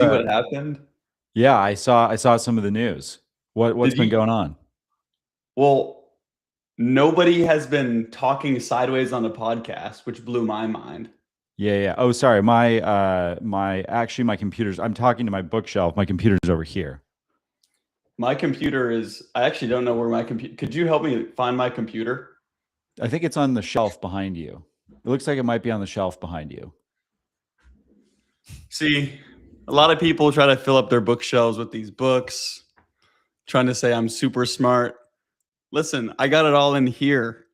See what happened? Yeah, I saw some of the news. What's Did been you? going on? Well, nobody has been talking sideways on the podcast, which blew my mind. Yeah. Oh, sorry. My computer's. I'm talking to my bookshelf. My computer's over here. My computer is. I actually don't know where my computer. Could you help me find my computer? I think it's on the shelf behind you. It looks like it might be on the shelf behind you. See, a lot of people try to fill up their bookshelves with these books, trying to say I'm super smart. Listen, I got it all in here.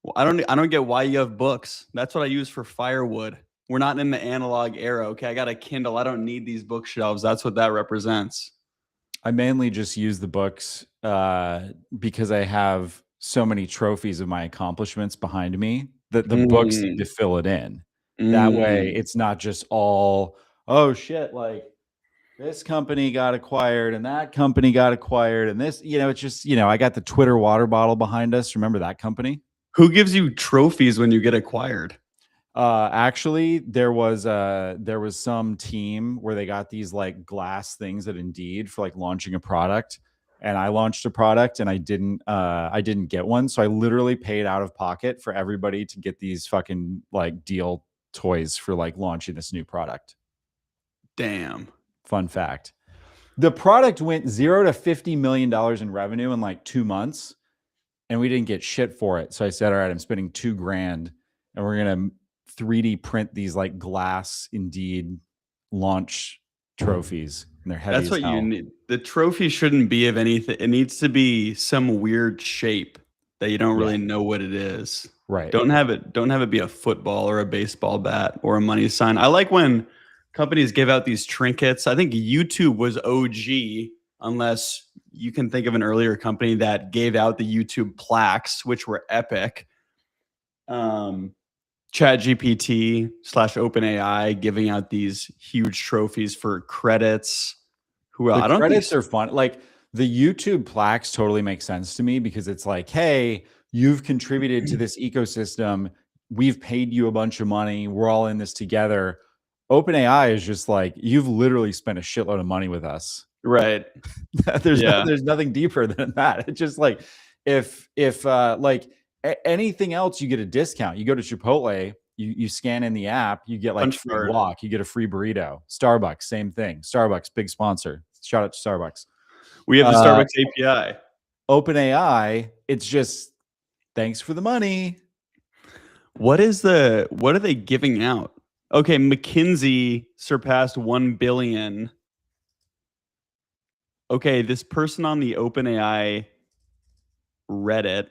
Well, I don't get why you have books. That's what I use for firewood. We're not in the analog era, okay? I got a Kindle. I don't need these bookshelves. That's what that represents. I mainly just use the books because I have so many trophies of my accomplishments behind me that the books need to fill it in. That way, it's not just all, oh shit, like this company got acquired and that company got acquired and this, it's just, I got the Twitter water bottle behind us. Remember that company? Who gives you trophies when you get acquired? Actually, there was some team where they got these like glass things at Indeed for like launching a product, and I launched a product and I didn't get one, so I literally paid out of pocket for everybody to get these fucking like deal toys for like launching this new product. Damn. Fun fact. The product went $0 to $50 million in revenue in like 2 months, and we didn't get shit for it. So I said, all right, I'm spending $2,000 and we're going to 3D print these like glass Indeed launch trophies. And they're heavy. That's what you need. The trophy shouldn't be of anything. It needs to be some weird shape that you don't really know what it is. Right. Don't have it be a football or a baseball bat or a money sign. I like when companies give out these trinkets. I think YouTube was OG, unless you can think of an earlier company that gave out the YouTube plaques, which were epic. ChatGPT / OpenAI giving out these huge trophies for credits. The credits are fun. Like the YouTube plaques totally make sense to me because it's like, hey, you've contributed to this ecosystem. We've paid you a bunch of money. We're all in this together. OpenAI is just like, you've literally spent a shitload of money with us. Right. There's nothing deeper than that. It's just like if like anything else, you get a discount. You go to Chipotle, you scan in the app, you get like free guac, you get a free burrito. Starbucks, same thing. Starbucks, big sponsor. Shout out to Starbucks. We have the Starbucks API. OpenAI, it's just thanks for the money. What are they giving out? Okay, McKinsey surpassed 1 billion. Okay, this person on the OpenAI Reddit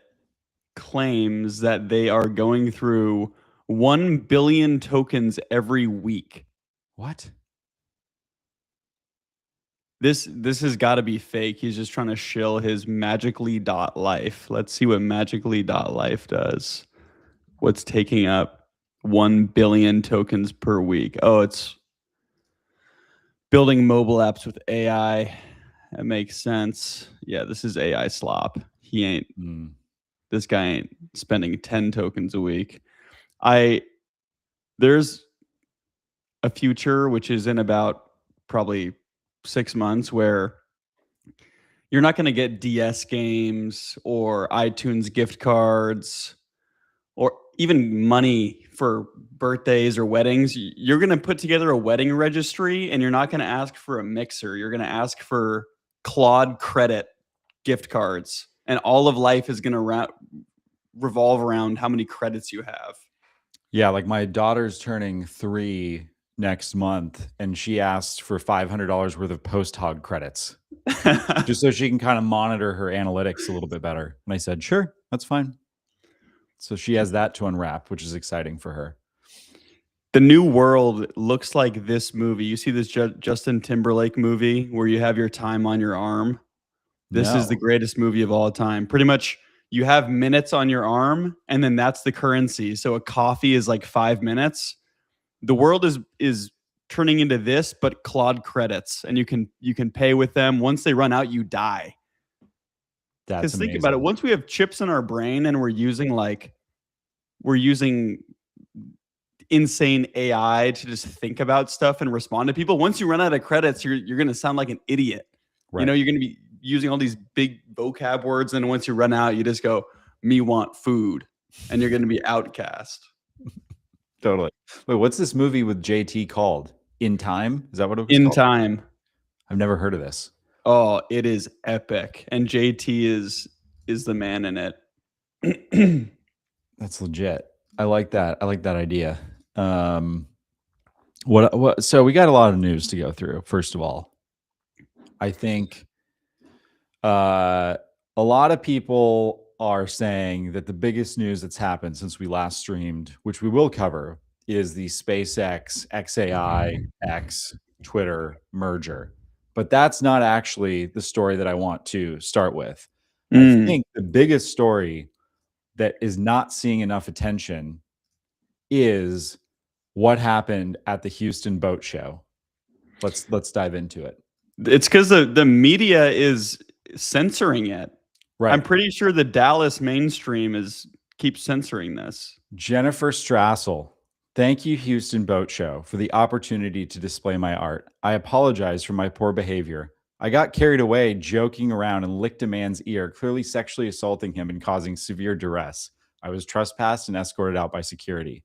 claims that they are going through 1 billion tokens every week. What? This has got to be fake. He's just trying to shill his magically.life. Let's see what magically.life does. What's taking up 1 billion tokens per week? Oh, it's building mobile apps with AI. That makes sense. Yeah, this is AI slop. He ain't. This guy ain't spending 10 tokens a week. There's a future which is in about probably 6 months where you're not going to get DS games or iTunes gift cards or even money for birthdays or weddings. You're going to put together a wedding registry and you're not going to ask for a mixer. You're going to ask for Claude credit gift cards, and all of life is going to revolve around how many credits you have. Yeah, like my daughter's turning 3 next month, and she asked for $500 worth of PostHog credits just so she can kind of monitor her analytics a little bit better. And I said, sure, that's fine. So she has that to unwrap, which is exciting for her. The new world looks like this movie. You see this Justin Timberlake movie where you have your time on your arm? This is the greatest movie of all time. Pretty much you have minutes on your arm, and then that's the currency. So a coffee is like 5 minutes. The world is turning into this, but Claude credits, and you can pay with them. Once they run out, you die. Because think about it. Once we have chips in our brain and we're using insane AI to just think about stuff and respond to people. Once you run out of credits, you're going to sound like an idiot. Right. You know, you're going to be using all these big vocab words, and once you run out, you just go, "Me want food," and you're going to be outcast. Totally. Wait, what's this movie with JT called? In Time? Is that what it was In called? Time. I've never heard of this. Oh, it is epic, and JT is the man in it. That's legit. I like that. I like that idea. What? So we got a lot of news to go through. First of all, I think a lot of people are saying that the biggest news that's happened since we last streamed, which we will cover, is the SpaceX, XAI, X, Twitter merger. But that's not actually the story that I want to start with. I think the biggest story that is not seeing enough attention is what happened at the Houston Boat Show. Let's dive into it. It's because the media is censoring it. Right. I'm pretty sure the Dallas mainstream keeps censoring this. Jennifer Strassel. Thank you, Houston Boat Show, for the opportunity to display my art. I apologize for my poor behavior. I got carried away joking around and licked a man's ear, clearly sexually assaulting him and causing severe duress. I was trespassed and escorted out by security.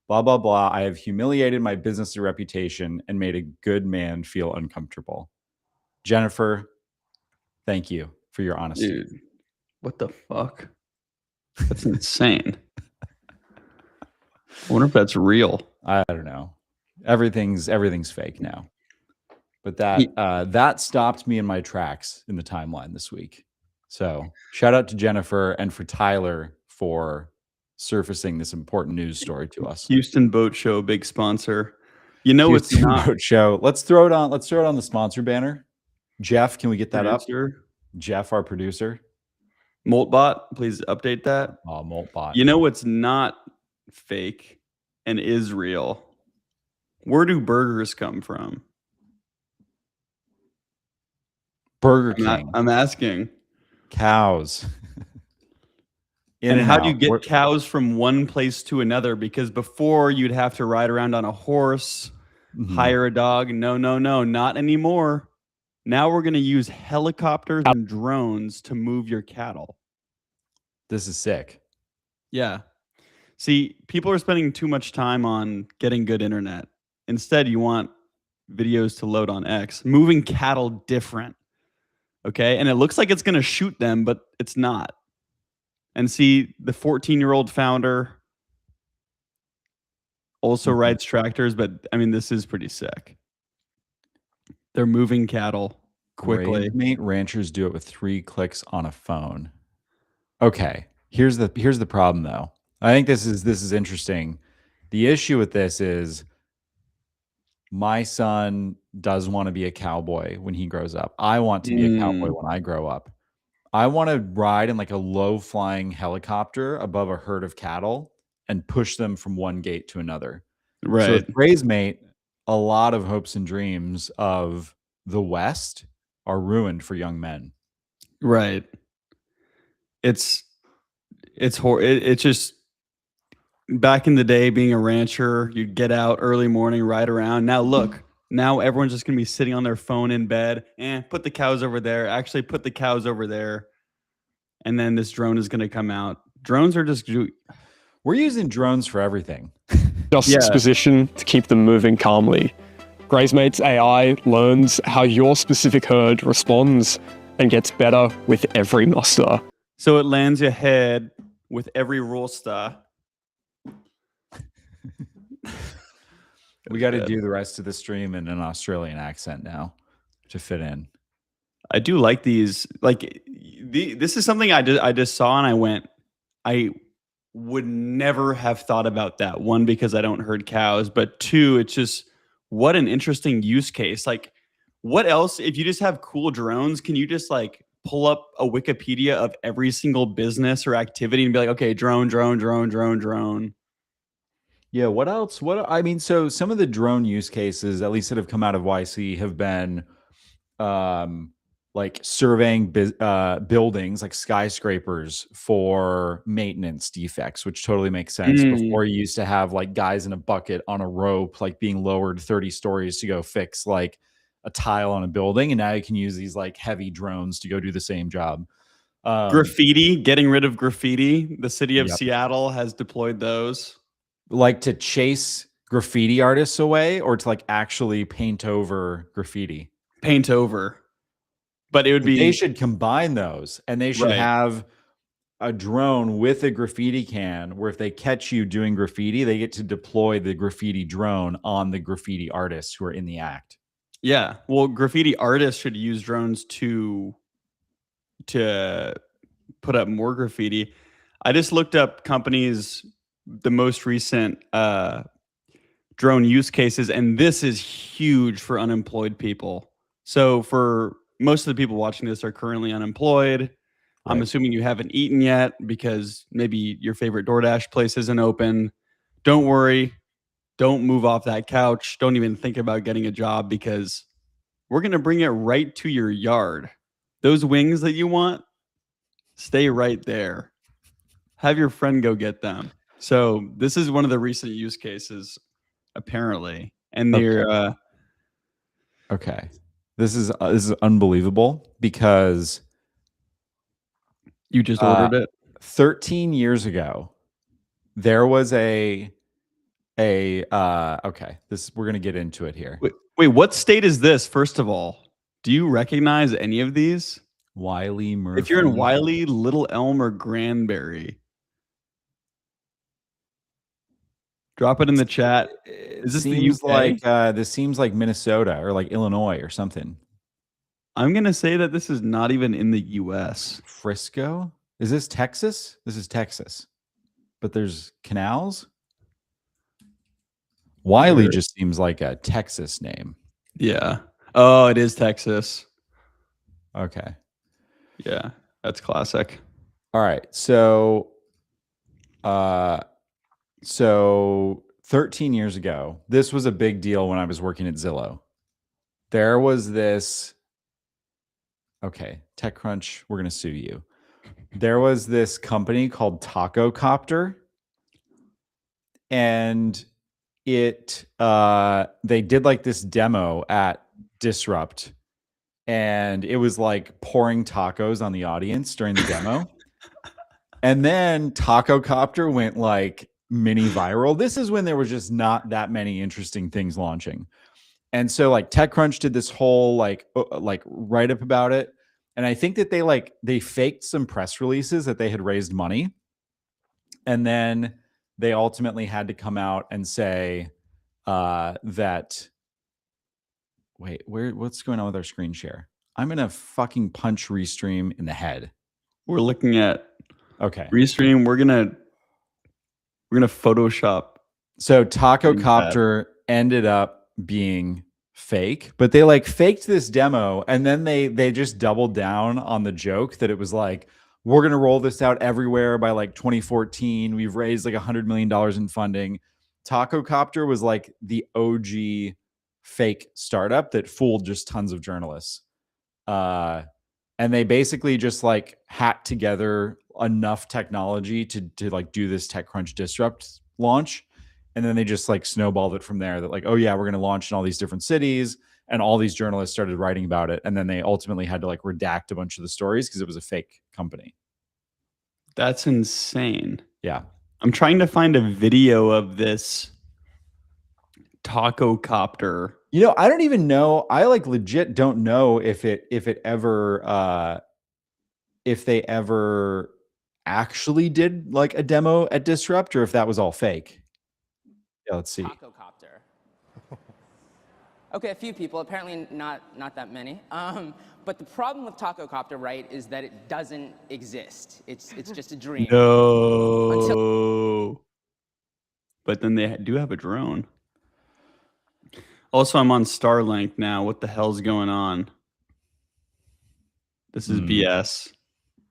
Blah, blah, blah. I have humiliated my business reputation and made a good man feel uncomfortable. Jennifer, thank you for your honesty. Dude, what the fuck? That's insane. I wonder if that's real. I don't know. Everything's fake now. But that stopped me in my tracks in the timeline this week. So shout out to Jennifer and for Tyler for surfacing this important news story to us. Houston Boat Show, big sponsor. You know, Houston it's not Boat Show. Let's throw it on the sponsor banner. Jeff, can we get that up? Jeff, our producer. Moltbot, please update that. Oh, Moltbot. You know what's not fake and is real? Where do burgers come from? Burger King. I'm asking. Cows. And how do you get cows from one place to another? Because before you'd have to ride around on a horse, hire a dog. No, not anymore. Now we're going to use helicopters and drones to move your cattle. This is sick. Yeah. See, people are spending too much time on getting good internet. Instead, you want videos to load on X. Moving cattle different. Okay? And it looks like it's going to shoot them, but it's not. And see, the 14-year-old founder also rides tractors, but I mean, this is pretty sick. They're moving cattle quickly. Mate ranchers do it with 3 clicks on a phone. Okay, here's the problem though. I think this is interesting. The issue with this is my son does want to be a cowboy when he grows up. I want to be a cowboy when I grow up. I want to ride in like a low-flying helicopter above a herd of cattle and push them from one gate to another. Right. So with Gray's mate, a lot of hopes and dreams of the West are ruined for young men. Right. It's just back in the day, being a rancher, you'd get out early morning, ride around. Now look, now everyone's just going to be sitting on their phone in bed. Put the cows over there. Actually, put the cows over there. And then this drone is going to come out. Drones are just... We're using drones for everything. Just position to keep them moving calmly. Grazemate's AI learns how your specific herd responds and gets better with every muster. So it lands ahead with every roster. We got to do the rest of the stream in an Australian accent now to fit in. I do like these. Like this is something I just saw and I went, I would never have thought about that. One, because I don't herd cows, but two, it's just what an interesting use case. Like, what else? If you just have cool drones, can you just like pull up a Wikipedia of every single business or activity and be like, okay, drone. Yeah, what else? So some of the drone use cases, at least that have come out of YC, have been like surveying buildings like skyscrapers for maintenance defects, which totally makes sense. Before you used to have like guys in a bucket on a rope, like being lowered 30 stories to go fix like a tile on a building. And now you can use these like heavy drones to go do the same job. Graffiti, getting rid of graffiti. The city of Yep. Seattle has deployed those. Like to chase graffiti artists away, or to like actually paint over graffiti? Paint over. But it would be... They should combine those, and they should have a drone with a graffiti can where if they catch you doing graffiti, they get to deploy the graffiti drone on the graffiti artists who are in the act. Yeah. Well, graffiti artists should use drones to put up more graffiti. I just looked up companies, the most recent drone use cases, and this is huge for unemployed people. So for most of the people watching this are currently unemployed. Right. I'm assuming you haven't eaten yet because maybe your favorite DoorDash place isn't open. Don't worry. Don't move off that couch. Don't even think about getting a job, because we're going to bring it right to your yard. Those wings that you want, stay right there. Have your friend go get them. So this is one of the recent use cases, apparently. And they're... Okay. This is unbelievable, because you just ordered it 13 years ago. There was okay, we're going to get into it here. Wait, what state is this? First of all, do you recognize any of these? Wiley, Murphy. If you're in Wiley, Little Elm, or Granbury, drop it in the chat. Is this the UK? This seems like Minnesota or like Illinois or something. I'm going to say that this is not even in the US. Frisco? Is this Texas? This is Texas. But there's canals? Wiley just seems like a Texas name. Yeah. Oh, it is Texas. Okay. Yeah, that's classic. All right. So 13 years ago, this was a big deal when I was working at Zillow. There was this... Okay, TechCrunch, we're going to sue you. There was this company called Taco Copter, and they did like this demo at Disrupt, and it was like pouring tacos on the audience during the demo. And then Taco Copter went like mini viral. This is when there was just not that many interesting things launching. And so like TechCrunch did this whole like write up about it. And I think that they faked some press releases that they had raised money. And then they ultimately had to come out and say that, wait, what's going on with our screen share? I'm going to fucking punch Restream in the head. We're looking at Restream. We're going to Photoshop. So Taco Copter ended up being fake, but they like faked this demo, and then they just doubled down on the joke that it was like, we're going to roll this out everywhere by like 2014. We've raised like $100 million in funding. Taco Copter was like the OG fake startup that fooled just tons of journalists. And they basically just like hacked together enough technology to like do this TechCrunch Disrupt launch. And then they just like snowballed it from there, that like, oh yeah, we're going to launch in all these different cities. And all these journalists started writing about it. And then they ultimately had to like redact a bunch of the stories because it was a fake company. That's insane. Yeah. I'm trying to find a video of this Taco Copter. You know, I don't even know. I like legit don't know if they ever actually did like a demo at Disrupt, or if that was all fake. Yeah, let's see. Taco Copter. Okay, a few people, apparently not that many. But the problem with Taco Copter, right, is that it doesn't exist. It's just a dream. No. But then they do have a drone. Also, I'm on Starlink now. What the hell's going on? This is BS.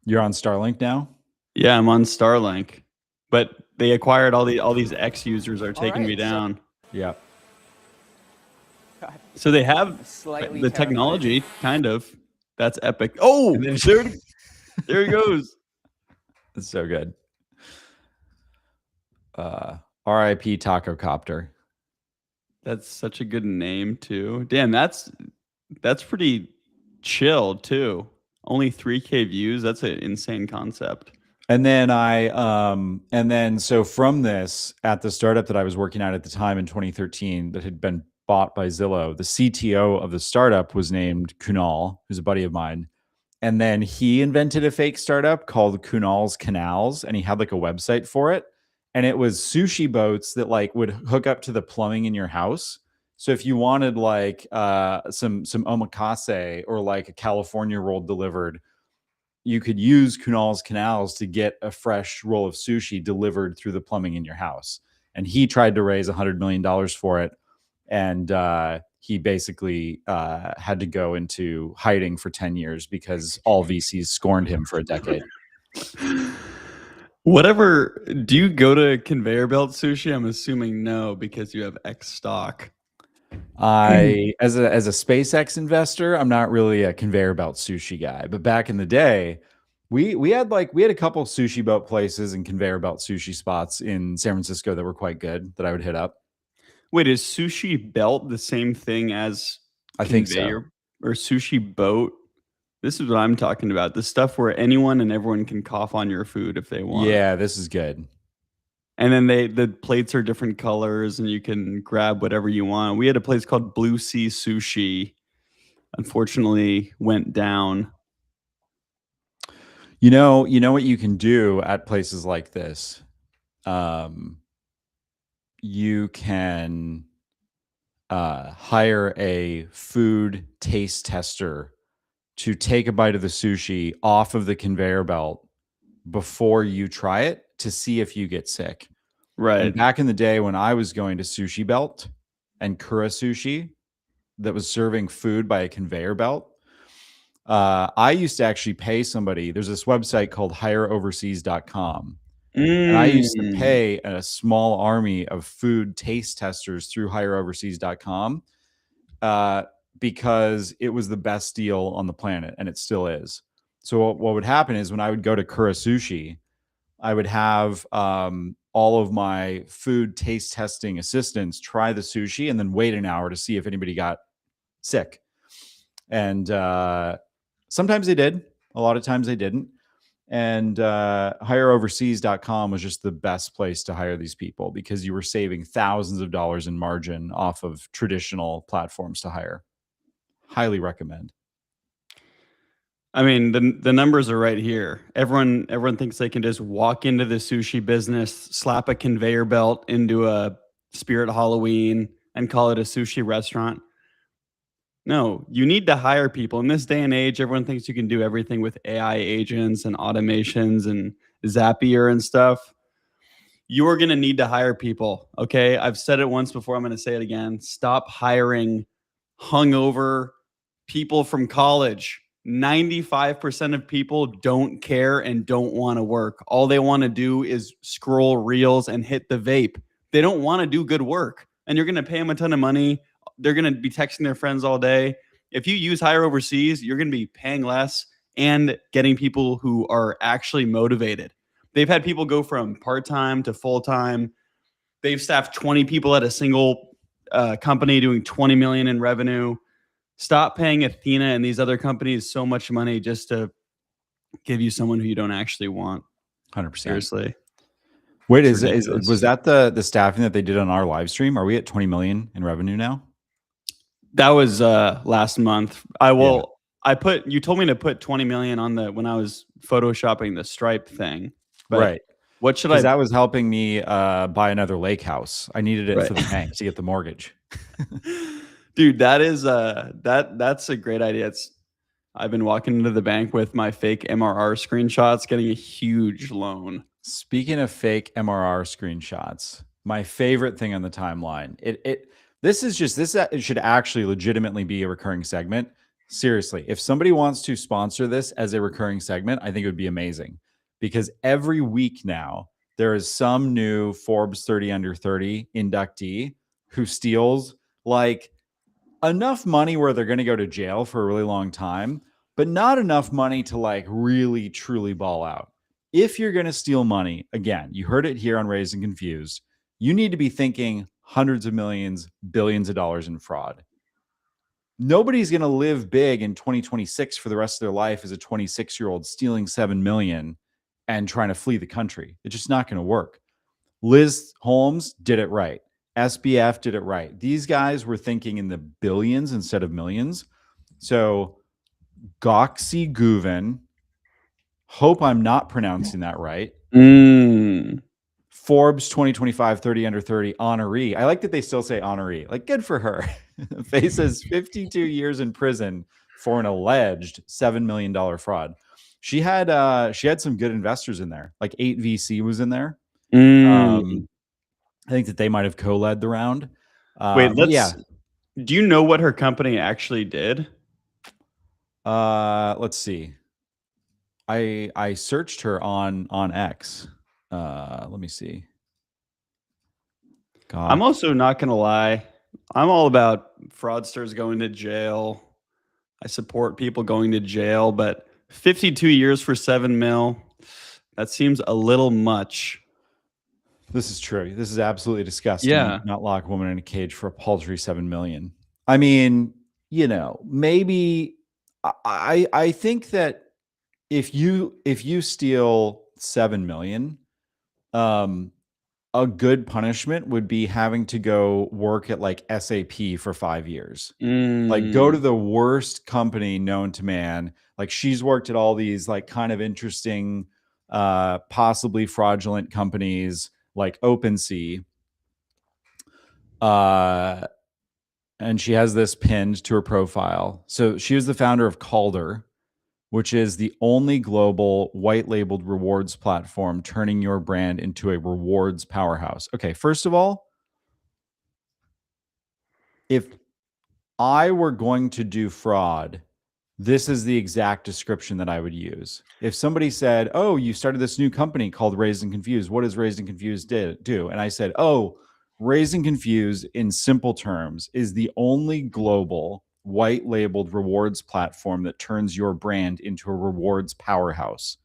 You're on Starlink now? Yeah, I'm on Starlink. But they acquired all these X users are taking me down. Yeah. So they have the technology, kind of. That's epic. Oh, And then there he goes. It's so good. R.I.P. Taco Copter. That's such a good name too. Damn, that's pretty chill too. Only 3K views. That's an insane concept. And then so from this, at the startup that I was working at the time in 2013 that had been bought by Zillow, the CTO of the startup was named Kunal, who's a buddy of mine. And then he invented a fake startup called Kunal's Canals, and he had like a website for it. And it was sushi boats that like would hook up to the plumbing in your house. So if you wanted like some omakase or like a California roll delivered, you could use Kunal's Canals to get a fresh roll of sushi delivered through the plumbing in your house. And he tried to raise $100 million for it. And he basically had to go into hiding for 10 years because all VCs scorned him for a decade. Whatever. Do you go to conveyor belt sushi? I'm assuming no, because you have X stock. As a SpaceX investor, I'm not really a conveyor belt sushi guy, but back in the day, we had a couple sushi boat places and conveyor belt sushi spots in San Francisco that were quite good that I would hit up. Wait, is sushi belt the same thing as I think so. Or sushi boat? This is what I'm talking about. The stuff where anyone and everyone can cough on your food if they want. Yeah, this is good. And then the plates are different colors and you can grab whatever you want. We had a place called Blue Sea Sushi. Unfortunately, went down. You know what you can do at places like this? You can hire a food taste tester to take a bite of the sushi off of the conveyor belt before you try it to see if you get sick. Right. And back in the day when I was going to Sushi Belt and Kura Sushi that was serving food by a conveyor belt, I used to actually pay somebody. There's this website called hireoverseas.com. And I used to pay a small army of food taste testers through hireoverseas.com because it was the best deal on the planet, and it still is. So what would happen is when I would go to Kura Sushi, I would have all of my food taste testing assistants try the sushi and then wait an hour to see if anybody got sick. And sometimes they did. A lot of times they didn't. And hireoverseas.com was just the best place to hire these people because you were saving thousands of dollars in margin off of traditional platforms to hire. Highly recommend. I mean, the numbers are right here. Everyone thinks they can just walk into the sushi business, slap a conveyor belt into a Spirit Halloween, and call it a sushi restaurant. No, you need to hire people. In this day and age, everyone thinks you can do everything with AI agents and automations and Zapier and stuff. You are going to need to hire people, okay? I've said it once before. I'm going to say it again. Stop hiring hungover people from college. 95% of people don't care and don't want to work. All they want to do is scroll reels and hit the vape. They don't want to do good work. And you're going to pay them a ton of money. They're going to be texting their friends all day. If you use Hire Overseas, you're going to be paying less and getting people who are actually motivated. They've had people go from part-time to full-time. They've staffed 20 people at a single company doing 20 million in revenue. Stop paying Athena and these other companies so much money just to give you someone who you don't actually want. 100%. Seriously. Wait, was that the staffing that they did on our live stream? Are we at 20 million in revenue now? That was last month. You told me to put 20 million on when I was photoshopping the Stripe thing. But right. What should I? That was helping me buy another lake house. I needed it for the bank to get the mortgage. Dude, that is that's a great idea. I've been walking into the bank with my fake MRR screenshots, getting a huge loan. Speaking of fake MRR screenshots, my favorite thing on the timeline. It should actually legitimately be a recurring segment. Seriously, if somebody wants to sponsor this as a recurring segment, I think it would be amazing. Because every week now, there is some new Forbes 30 under 30 inductee who steals like enough money where they're going to go to jail for a really long time, but not enough money to like really truly ball out. If you're going to steal money, again, you heard it here on Raised and Confused, you need to be thinking hundreds of millions, billions of dollars in fraud. Nobody's going to live big in 2026 for the rest of their life as a 26-year-old stealing 7 million and trying to flee the country. It's just not going to work. Liz Holmes did it right. SBF did it right. These guys were thinking in the billions instead of millions. So Goxie Guven, hope I'm not pronouncing that right. Forbes 2025 30 under 30 honoree. I like that they still say honoree. Like, good for her. Faces 52 years in prison for an alleged $7 million fraud. She had some good investors in there. Like 8VC was in there. I think that they might have co-led the round. Wait, do you know what her company actually did? Let's see. I searched her on X. Let me see. God. I'm also not gonna lie. I'm all about fraudsters going to jail. I support people going to jail, but 52 years for 7 mil, that seems a little much. This is true. This is absolutely disgusting. Yeah. You cannot lock a woman in a cage for a paltry 7 million. I mean, you know, maybe I think that if you steal 7 million, a good punishment would be having to go work at like SAP for 5 years. Like, go to the worst company known to man. Like, she's worked at all these like kind of interesting, possibly fraudulent companies like OpenAI. And she has this pinned to her profile. So she was the founder of Calder, which is the only global white labeled rewards platform turning your brand into a rewards powerhouse. Okay, first of all, if I were going to do fraud, this is the exact description that I would use. If somebody said, oh, you started this new company called Raised and Confused. What does Raised and Confused do? And I said, oh, Raised and Confused, in simple terms, is the only global white labeled rewards platform that turns your brand into a rewards powerhouse.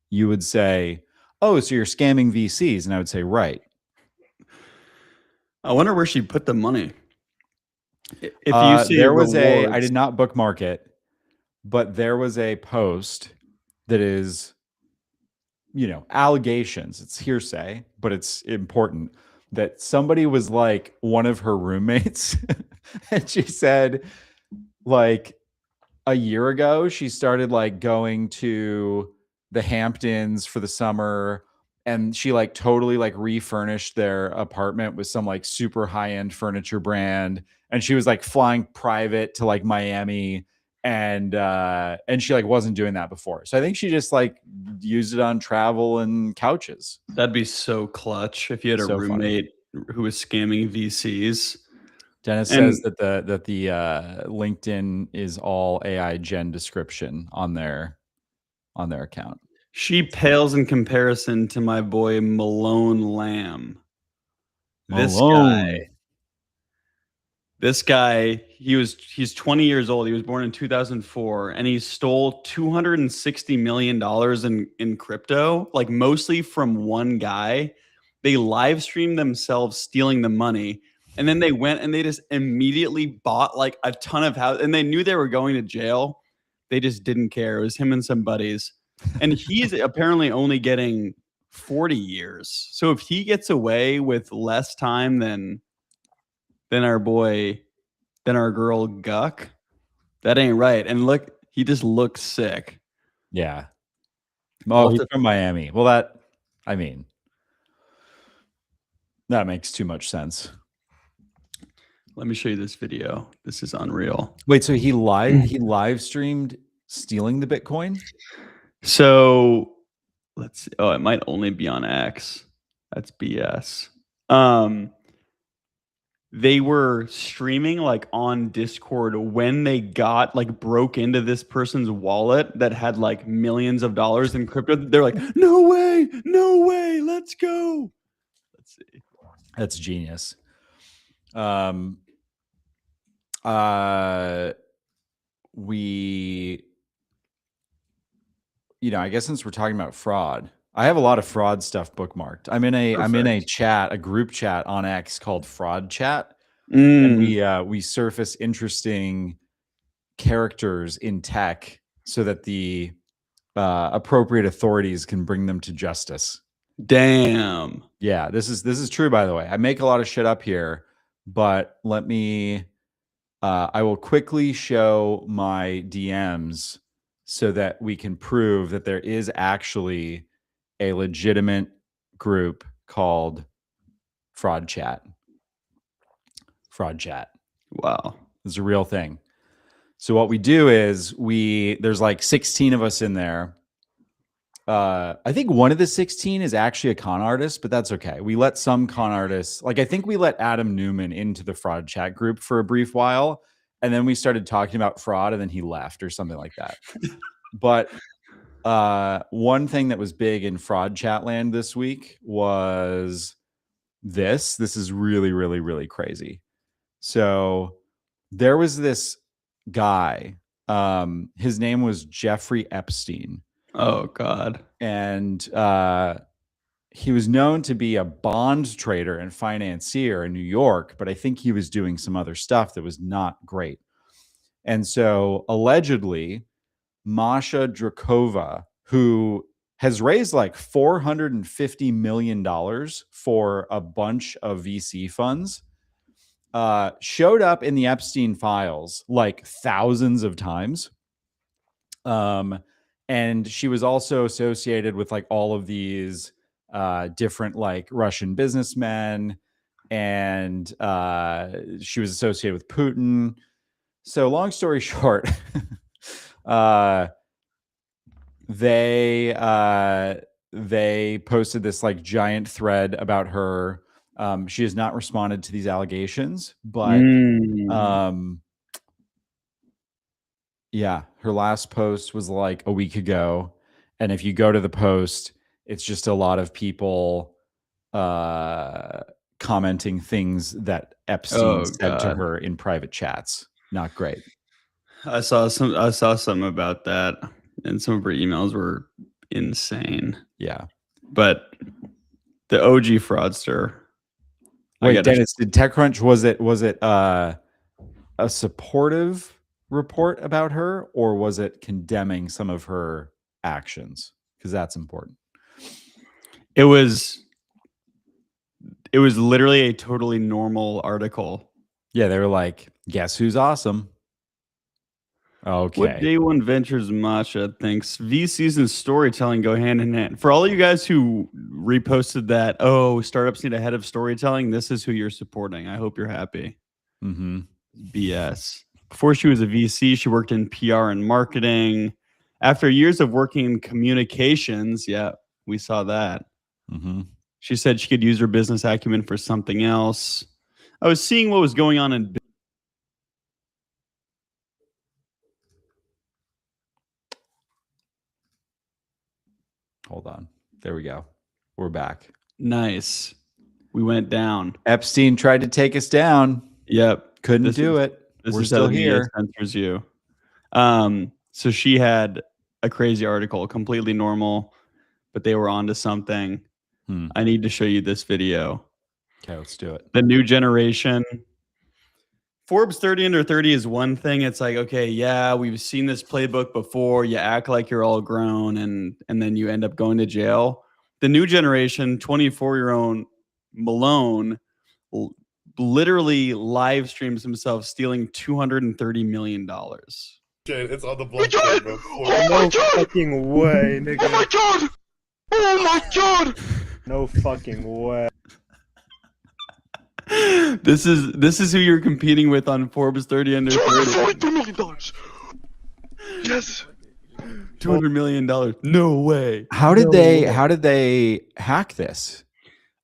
You would say, oh, so you're scamming VCs. And I would say, right. I wonder where she put the money. If you see there was I did not bookmark it, but there was a post that is, you know, allegations. It's hearsay, but it's important that somebody was like one of her roommates. And she said, like, a year ago, she started like going to the Hamptons for the summer, and she like totally like refurnished their apartment with some like super high-end furniture brand. And she was like flying private to like Miami, and she like wasn't doing that before. So I think she just like used it on travel and couches. That'd be so clutch if you had a roommate who was scamming VCs. Dennis says that the LinkedIn is all AI gen description on their account. She pales in comparison to my boy Malone Lamb. This guy, he's 20 years old. He was born in 2004, and he stole $260 million in crypto, like mostly from one guy. They live streamed themselves stealing the money. And then they went and they just immediately bought like a ton of houses, and they knew they were going to jail. They just didn't care. It was him and some buddies. And he's apparently only getting 40 years. So if he gets away with less time than our girl Guck, that ain't right. And look, he just looks sick. Yeah. Oh, he's from Miami. Well, that makes too much sense. Let me show you this video. This is unreal. Wait, so he live streamed stealing the Bitcoin? So let's see. Oh, it might only be on X. That's BS. They were streaming like on Discord when they broke into this person's wallet that had like millions of dollars in crypto. They're like, no way, let's go. Let's see. That's genius. I guess since we're talking about fraud, I have a lot of fraud stuff bookmarked. I'm in a group chat on X called Fraud Chat, and we surface interesting characters in tech so that the appropriate authorities can bring them to justice. Damn. Yeah, this is true, by the way. I make a lot of shit up here, but let me I will quickly show my DMs so that we can prove that there is actually a legitimate group called Fraud Chat. Fraud Chat. Wow. It's a real thing. So what we do is there's like 16 of us in there. I think one of the 16 is actually a con artist, but that's okay. We let some con artists, like I think we let Adam Newman into the Fraud Chat group for a brief while, and then we started talking about fraud, and then he left or something like that. But one thing that was big in Fraud Chat land this week was this. This is really, really, really crazy. So there was this guy. His name was Jeffrey Epstein. Oh God. And he was known to be a bond trader and financier in New York, but I think he was doing some other stuff that was not great. And so allegedly, Masha Drakova, who has raised like $450 million for a bunch of VC funds, showed up in the Epstein files like thousands of times. And she was also associated with like all of these different like Russian businessmen, and she was associated with Putin. So long story short, they posted this like giant thread about her. She has not responded to these allegations, but yeah, her last post was like a week ago. And if you go to the post, it's just a lot of people commenting things that Epstein said to her in private chats. Not great. I saw something about that, and some of her emails were insane. Yeah. But the OG fraudster. Wait, Dennis, did TechCrunch, was it a supportive report about her, or was it condemning some of her actions? Because that's important. It was literally a totally normal article. Yeah, they were like, guess who's awesome? Okay. What Day One Ventures Masha thinks VCs and storytelling go hand in hand. For all of you guys who reposted that, oh, startups need a head of storytelling, this is who you're supporting. I hope you're happy. BS. Before she was a VC, she worked in PR and marketing. After years of working in communications, yeah, we saw that. She said she could use her business acumen for something else. I was seeing what was going on in. Hold on. There we go. We're back. Nice. We went down. Epstein tried to take us down. Yep. Couldn't do it. We're still here. Censors you. So she had a crazy article, completely normal, but they were onto something. I need to show you this video. Okay, let's do it. The new generation. Forbes 30 under 30 is one thing. It's like, okay, yeah, we've seen this playbook before. You act like you're all grown, and then you end up going to jail. The new generation, 24-year-old Malone, literally live streams himself stealing $230 million. It's on the blockchain, bro. Oh my god! Fucking way, nigga. Oh my god! Oh my god! No fucking way. This is who you're competing with on Forbes 30 under 30. $242 million. Yes. $200 million. No way. How did they hack this?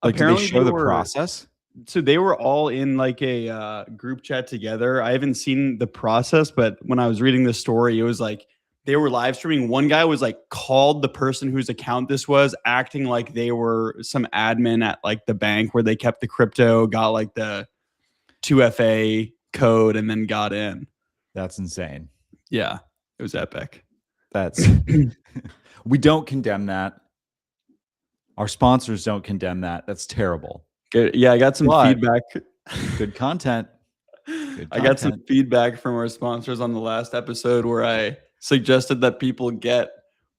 Like, Apparently did they show the were- process? So they were all in like a group chat together. I haven't seen the process, but when I was reading the story, it was like they were live streaming. One guy was like called the person whose account this was, acting like they were some admin at like the bank where they kept the crypto, got like the 2FA code, and then got in. That's insane. Yeah, it was epic. That's we don't condemn that. Our sponsors don't condemn that. That's terrible. Good. Yeah, I got some But- feedback. Good content. Good I got some content. feedback from our sponsors on the last episode where I suggested that people get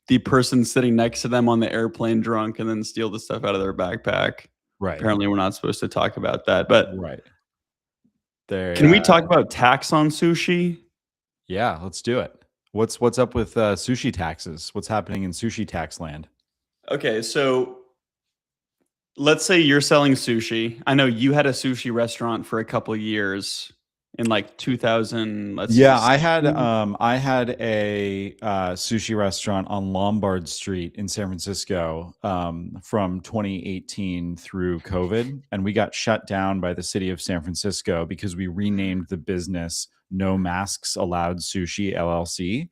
the person sitting next to them on the airplane drunk and then steal the stuff out of their backpack. Right. Apparently, we're not supposed to talk about that. But Right. There. can we talk about tax on sushi? Yeah, let's do it. What's up with sushi taxes? What's happening in sushi tax land? Okay, so let's say you're selling sushi. I know you had a sushi restaurant for a couple of years in like 2000. I had a sushi restaurant on Lombard Street in San Francisco from 2018 through COVID, and we got shut down by the city of San Francisco because we renamed the business No Masks Allowed Sushi LLC.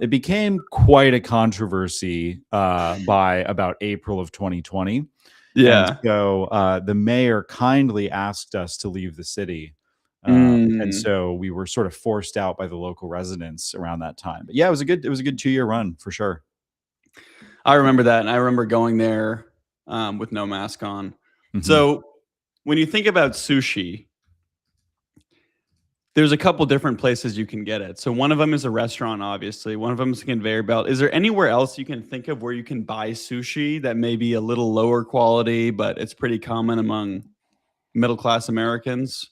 It became quite a controversy by about April of 2020. Yeah. And so the mayor kindly asked us to leave the city. And so we were sort of forced out by the local residents around that time. But yeah, it was a good 2-year run for sure. I remember that. And I remember going there with no mask on. Mm-hmm. So when you think about sushi, there's a couple different places you can get it. So one of them is a restaurant, obviously. One of them is a conveyor belt. Is there anywhere else you can think of where you can buy sushi that may be a little lower quality, but it's pretty common among middle-class Americans?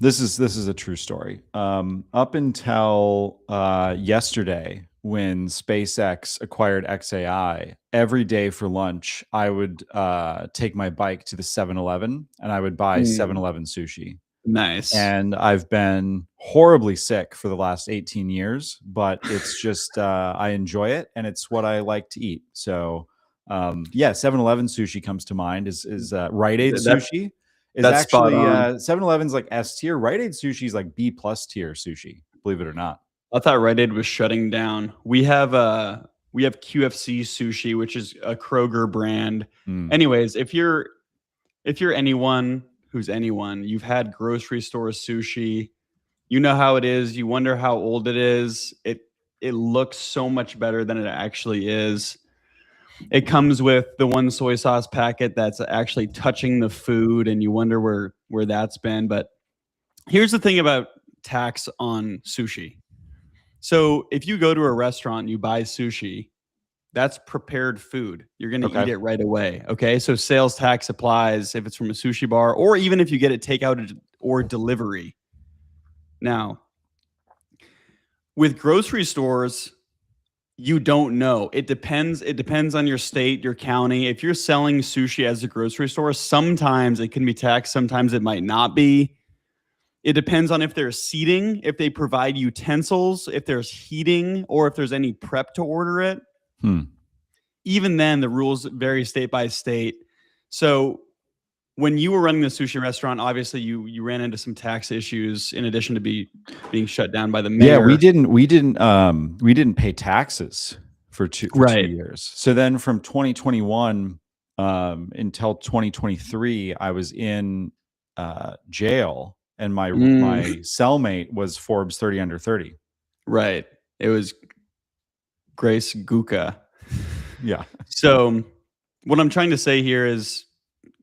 This is a true story. Up until yesterday, when SpaceX acquired XAI, every day for lunch, I would take my bike to the 7-Eleven and I would buy 7-Eleven sushi. Nice. And I've been horribly sick for the last 18 years, but it's just I enjoy it and it's what I like to eat. So yeah, 7-Eleven sushi comes to mind. Is Rite Aid sushi? Is that's actually spot on. 7-Eleven's like S tier. Rite Aid sushi is like B+ tier sushi, believe it or not. I thought Rite Aid was shutting down. We have QFC sushi, which is a Kroger brand. Anyways, if you're anyone who's anyone, you've had grocery store sushi, you know how it is. You wonder how old it is. It looks so much better than it actually is. It comes with the one soy sauce packet that's actually touching the food, and you wonder where that's been. But here's the thing about tax on sushi. So if you go to a restaurant and you buy sushi, that's prepared food. You're going to eat it right away. Okay. So sales tax applies if it's from a sushi bar, or even if you get it takeout or delivery. Now, with grocery stores, you don't know. It depends. It depends on your state, your county. If you're selling sushi as a grocery store, sometimes it can be taxed. Sometimes it might not be. It depends on if there's seating, if they provide utensils, if there's heating, or if there's any prep to order it. Even then, the rules vary state by state. So when you were running the sushi restaurant, obviously you ran into some tax issues in addition to being shut down by the mayor. Yeah, we didn't pay taxes for 2 years. So then from 2021 until 2023, I was in jail, and my cellmate was Forbes 30 under 30. Right. It was Grace Guka. Yeah. So what I'm trying to say here is,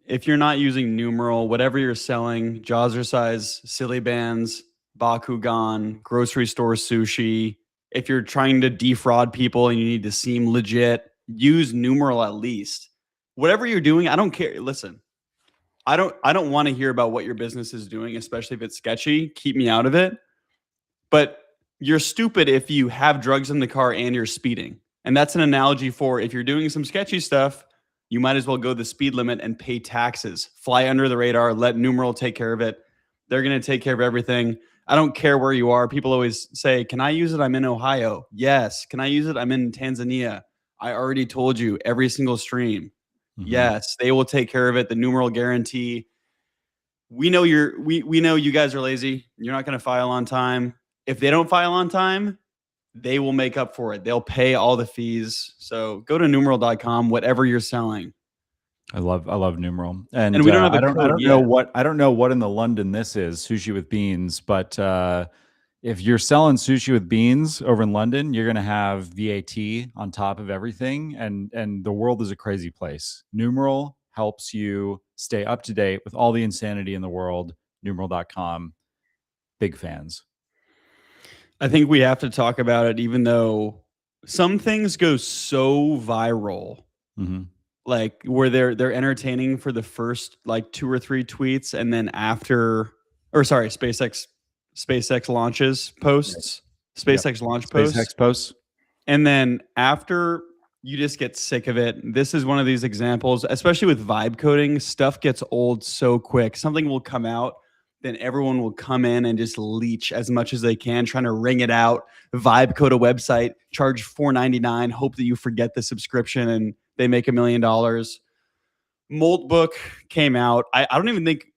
if you're not using Numeral, whatever you're selling, Jazzercise, Silly Bands, Bakugan, grocery store sushi, if you're trying to defraud people and you need to seem legit, use Numeral at least. Whatever you're doing, I don't care. Listen, I don't want to hear about what your business is doing, especially if it's sketchy. Keep me out of it. But you're stupid if you have drugs in the car and you're speeding. And that's an analogy for if you're doing some sketchy stuff, you might as well go the speed limit and pay taxes. Fly under the radar. Let Numeral take care of it. They're going to take care of everything. I don't care where you are. People always say, can I use it? I'm in Ohio. Yes. Can I use it? I'm in Tanzania. I already told you every single stream. Yes, they will take care of it. The Numeral guarantee. We know we know you guys are lazy. You're not going to file on time. If they don't file on time, they will make up for it. They'll pay all the fees. So go to numeral.com, whatever you're selling. I love Numeral. And we don't have I don't know what in the London this is, sushi with beans, but if you're selling sushi with beans over in London, you're going to have VAT on top of everything. And the world is a crazy place. Numeral helps you stay up to date with all the insanity in the world. Numeral.com. Big fans. I think we have to talk about it, even though some things go so viral, like where they're entertaining for the first like 2 or 3 tweets, and then SpaceX launches posts, SpaceX launch posts, SpaceX posts, and then after you just get sick of it. This is one of these examples, especially with vibe coding. Stuff gets old so quick. Something will come out, then everyone will come in and just leech as much as they can, trying to wring it out, vibe code a website, charge $4.99, hope that you forget the subscription and they make $1 million. Moltbook came out. I don't even think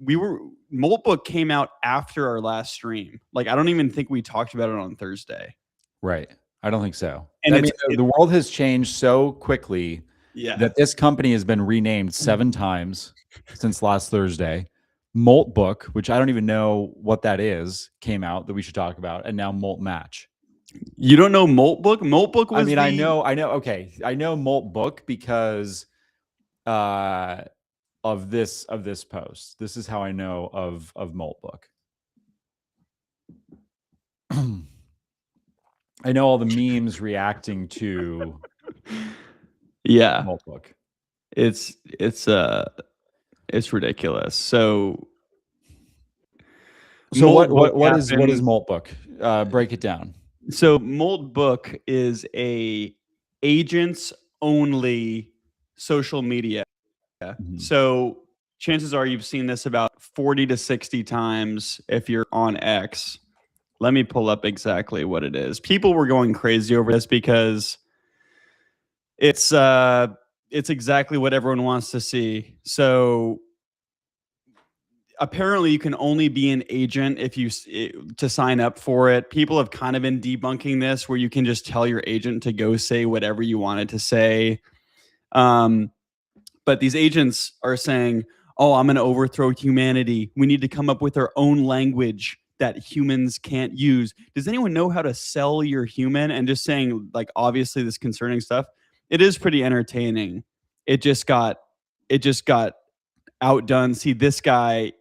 Moltbook came out after our last stream. Like, I don't even think we talked about it on Thursday. Right. I don't think so. And I mean, the world has changed so quickly that this company has been renamed 7 times since last Thursday. Moltbook, which I don't even know what that is, came out that we should talk about, and now Molt Match. You don't know Moltbook? Moltbook was I know. Okay. I know Moltbook because of this post. This is how I know of Moltbook. I know all the memes reacting to Moltbook. It's ridiculous. So what is Moltbook? Break it down. So Moltbook is a agents only social media. So chances are you've seen this about 40 to 60 times if you're on X. Let me pull up exactly what it is. People were going crazy over this because it's exactly what everyone wants to see. So apparently you can only be an agent to sign up for it. People have kind of been debunking this, where you can just tell your agent to go say whatever you wanted to say. But these agents are saying, oh, I'm going to overthrow humanity. We need to come up with our own language that humans can't use. Does anyone know how to sell your human? And just saying, like, obviously this concerning stuff, it is pretty entertaining. It just got outdone. See, this guy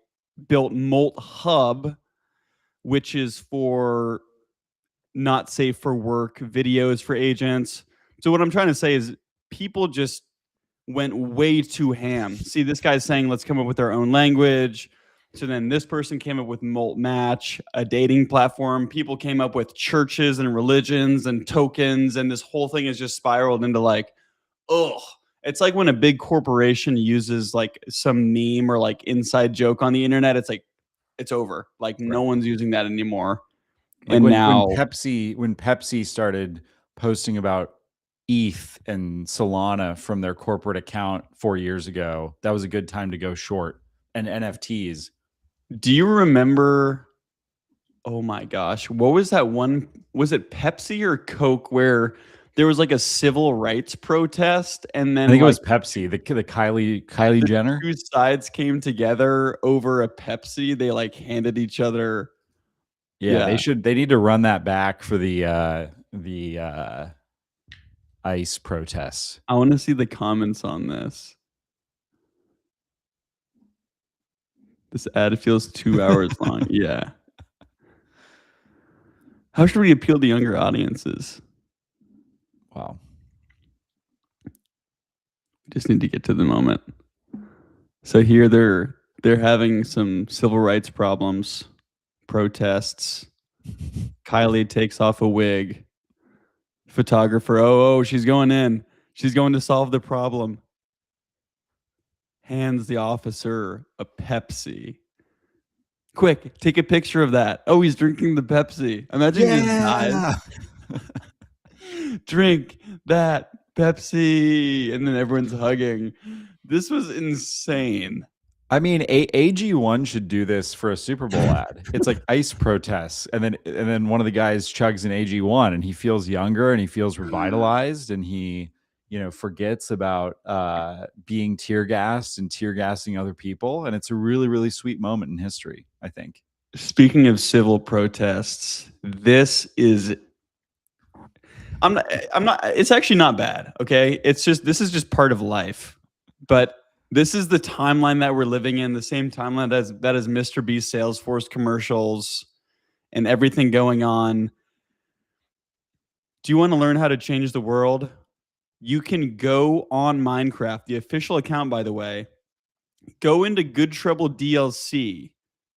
built Molt Hub, which is for not safe for work videos for agents. So what I'm trying to say is people just went way too ham. See, this guy's saying, let's come up with our own language. So then this person came up with Molt Match, a dating platform. People came up with churches and religions and tokens. And this whole thing is just spiraled into like, ugh. It's like when a big corporation uses like some meme or like inside joke on the internet, it's like, it's over. Like no one's using that anymore. Like and when Pepsi started posting about ETH and Solana from their corporate account 4 years ago, that was a good time to go short. And NFTs. Do you remember? Oh my gosh. What was that one? Was it Pepsi or Coke where there was like a civil rights protest? And then I think it was Pepsi, the Kylie Jenner. Two sides came together over a Pepsi. They like handed each other. Yeah, they need to run that back for the ICE protests. I want to see the comments on this. This ad feels 2 hours long. Yeah. How should we appeal to younger audiences? Wow. We just need to get to the moment. So here they're having some civil rights problems, protests. Kylie takes off a wig. Photographer, oh, she's going in. She's going to solve the problem. Hands the officer a Pepsi. Quick, take a picture of that. Oh, he's drinking the Pepsi. Imagine he just dies. Drink that Pepsi. And then everyone's hugging. This was insane. I mean, AG1 should do this for a Super Bowl ad. It's like ICE protests. And then one of the guys chugs an AG1 and he feels younger and he feels revitalized and he forgets about being tear gassed and tear gassing other people. And it's a really, really sweet moment in history, I think. Speaking of civil protests, this is I'm not it's actually not bad, okay? It's just this is just part of life. But this is the timeline that we're living in, the same timeline that is Mr. Beast Salesforce commercials and everything going on. Do you want to learn how to change the world? You can go on Minecraft, the official account, by the way, go into Good Trouble DLC,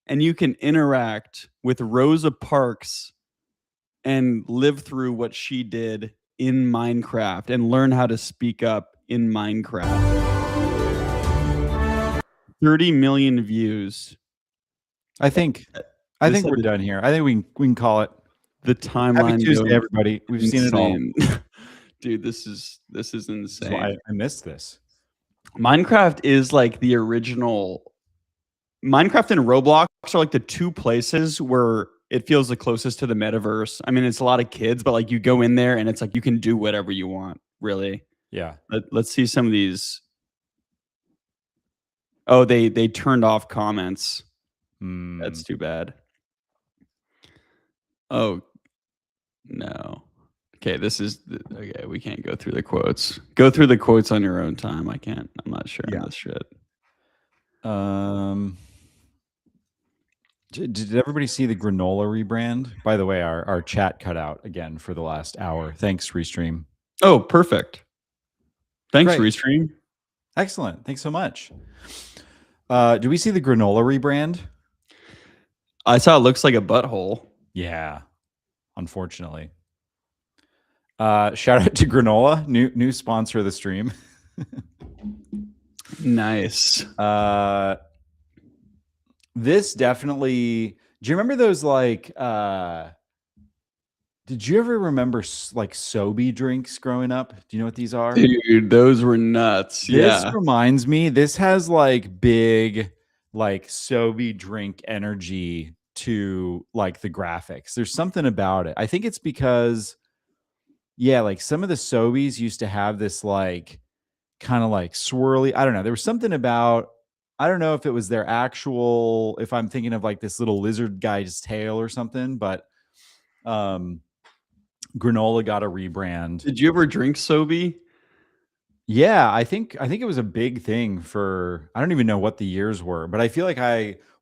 and you can interact with Rosa Parks and live through what she did in Minecraft and learn how to speak up in Minecraft. 30 million views. I think we're done here. I think we can call it. The timeline. Happy Tuesday, everybody. We've seen it all. Dude, this is insane. So I missed this. Minecraft is like the original. Minecraft and Roblox are like the two places where it feels the closest to the metaverse. I mean, it's a lot of kids, but like you go in there and it's like you can do whatever you want, really. Yeah. Let's see some of these. Oh, they turned off comments. That's too bad. Oh, no. Okay, okay, we can't go through the quotes. Go through the quotes on your own time. I can't. I'm not sharing this shit. Did everybody see the granola rebrand? By the way, our chat cut out again for the last hour. Thanks, Restream. Oh, perfect. Thanks, Great. Restream. Excellent. Thanks so much. Do we see the granola rebrand? I saw it looks like a butthole. Yeah, unfortunately. Shout out to Granola, new sponsor of the stream. Nice. This definitely. Do you remember those like? Did you ever remember like Sobe drinks growing up? Do you know what these are? Dude, those were nuts. This reminds me. This has like big, like Sobe drink energy to like the graphics. There's something about it. I think it's because, yeah, like some of the Sobeys used to have this like kind of like swirly. I don't know. There was something about. I don't know if it was their actual. If I'm thinking of like this little lizard guy's tail or something, but Granola got a rebrand. Did you ever drink Sobe? Yeah, I think it was a big thing for, I don't even know what the years were, but I feel like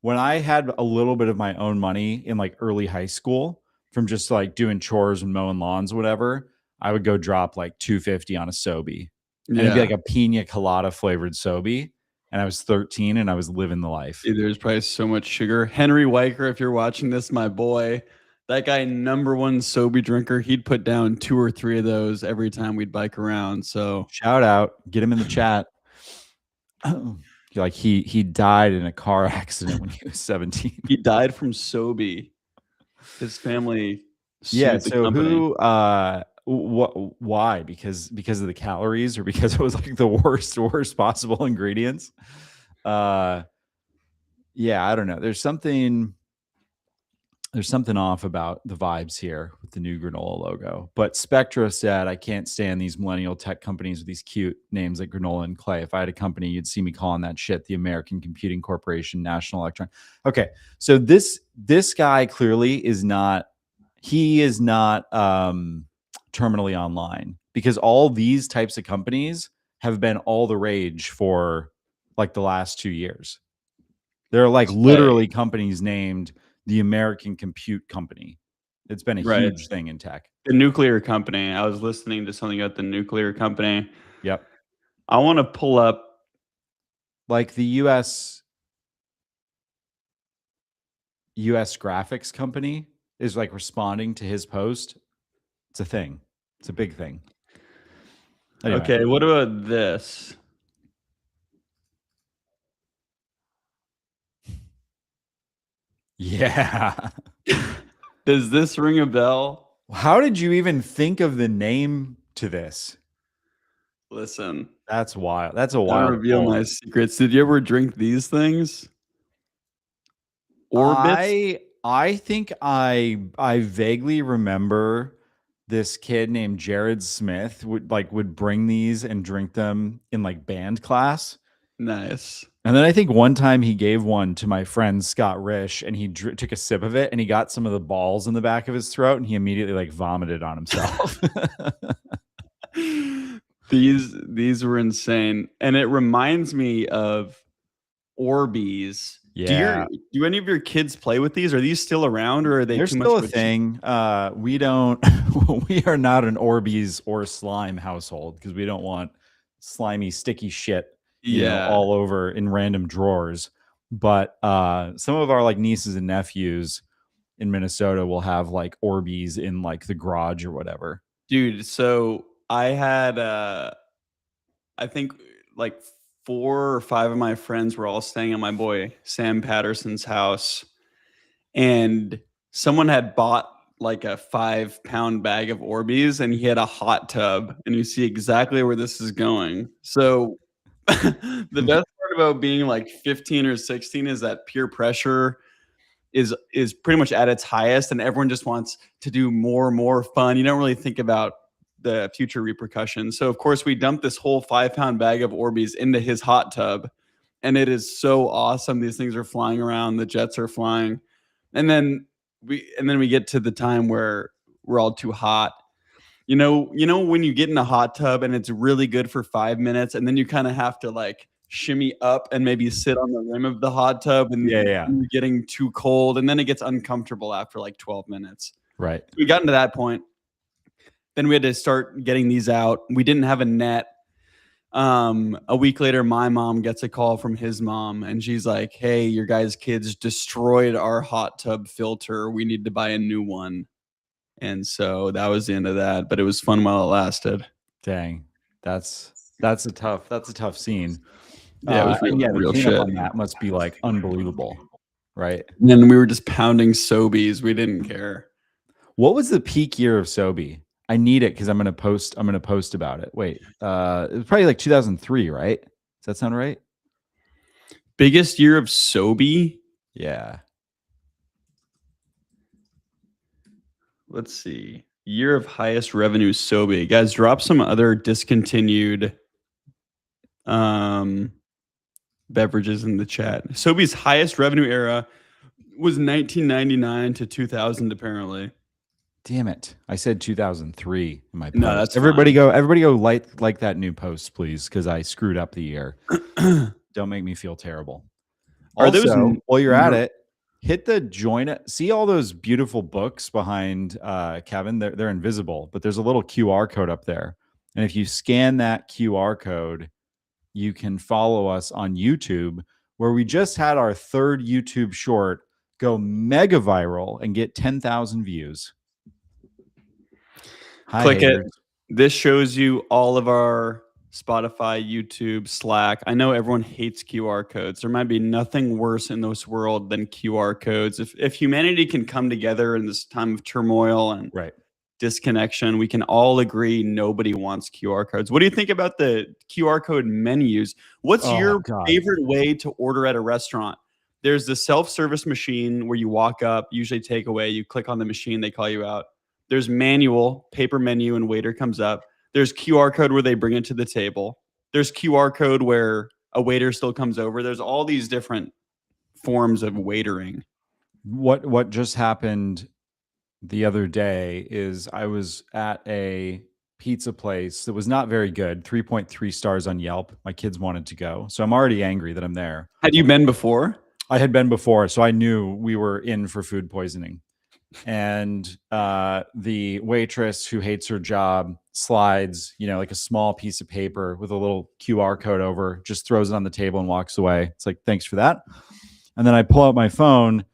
when I had a little bit of my own money in like early high school from just like doing chores and mowing lawns or whatever, I would go drop like $2.50 on a Sobe. And it'd be like a pina colada flavored Sobe. And I was 13 and I was living the life. Dude, there's probably so much sugar. Henry Weicker, if you're watching this, my boy, that guy, #1 Sobe drinker, he'd put down 2 or 3 of those every time we'd bike around. So shout out, get him in the chat. Like he died in a car accident when he was 17. He died from Sobe. His family. Yeah. So who? Why? Because of the calories, or because it was like the worst possible ingredients? Yeah, I don't know. There's something off about the vibes here with the new granola logo. But Spectra said, I can't stand these millennial tech companies with these cute names like Granola and Clay. If I had a company, you'd see me calling that shit the American Computing Corporation, National Electron. Okay, so this guy clearly is not terminally online, because all these types of companies have been all the rage for like the last 2 years. There are like literally companies named the American Compute Company. It's been a huge thing in tech. The nuclear company. I was listening to something about the nuclear company. Yep. I want to pull up like the US graphics company is like responding to his post. It's a thing. It's a big thing. Anyway. Okay, what about this? Yeah. Does this ring a bell? How did you even think of the name to this? Listen. That's wild. That's a wild. I'll reveal my secrets. Did you ever drink these things? Orbits? I think I vaguely remember this kid named Jared Smith would bring these and drink them in like band class. Nice. And then I think one time he gave one to my friend Scott Risch, and he took a sip of it, and he got some of the balls in the back of his throat, and he immediately like vomited on himself. These were insane, and it reminds me of Orbeez. Yeah. Do any of your kids play with these? Are these still around, or are they They're too still much a thing. We don't. We are not an Orbeez or slime household because we don't want slimy, sticky shit. All over in random drawers. But some of our like nieces and nephews in Minnesota will have like Orbeez in like the garage or whatever. Dude, so I had I think like 4 or 5 of my friends were all staying at my boy Sam Patterson's house, and someone had bought like a 5-pound bag of Orbeez, and he had a hot tub, and you see exactly where this is going. So the best part about being like 15 or 16 is that peer pressure is pretty much at its highest, and everyone just wants to do more fun. You don't really think about the future repercussions. So of course we dumped this whole 5-pound bag of Orbeez into his hot tub, and it is so awesome. These things are flying around, the jets are flying, and then we get to the time where we're all too hot. You know when you get in a hot tub and it's really good for 5 minutes, and then you kind of have to like shimmy up and maybe sit on the rim of the hot tub, and you're getting too cold, and then it gets uncomfortable after like 12 minutes. Right. We got into that point. Then we had to start getting these out. We didn't have a net. A week later, my mom gets a call from his mom, and she's like, "Hey, your guys' kids destroyed our hot tub filter. We need to buy a new one." And so that was the end of that, but it was fun while it lasted. Dang, that's a tough scene. Yeah, it was and real the shit. cleanup on that must be like unbelievable, right? And then we were just pounding Sobeys. We didn't care. What was the peak year of Sobe? I need it because I'm gonna post about it. Wait, it was probably like 2003, right? Does that sound right? Biggest year of Sobe? Yeah. Let's see. Year of highest revenue Sobe. Guys, drop some other discontinued beverages in the chat. Sobe's highest revenue era was 1999 to 2000, apparently. Damn it! I said 2003 in my post. No, that's everybody go like that new post, please, because I screwed up the year. Don't make me feel terrible. Also, while you're at it, hit the join it. See all those beautiful books behind Kevin? They're invisible, but there's a little QR code up there. And if you scan that QR code, you can follow us on YouTube, where we just had our 3rd YouTube short go mega viral and get 10,000 views. Click it. This shows you all of our Spotify, YouTube, Slack. I know everyone hates QR codes. There might be nothing worse in this world than QR codes. If humanity can come together in this time of turmoil and disconnection, we can all agree nobody wants QR codes. What do you think about the QR code menus? What's your favorite way to order at a restaurant? There's the self-service machine where you walk up, usually takeaway, you click on the machine, they call you out. There's manual, paper menu, and waiter comes up. There's QR code where they bring it to the table. There's QR code where a waiter still comes over. There's all these different forms of waitering. What just happened the other day is I was at a pizza place that was not very good, 3.3 stars on Yelp. My kids wanted to go, so I'm already angry that I'm there. Had you been before? I had been before, so I knew we were in for food poisoning. And the waitress, who hates her job, slides, like a small piece of paper with a little QR code over, just throws it on the table and walks away. It's like, thanks for that. And then I pull out my phone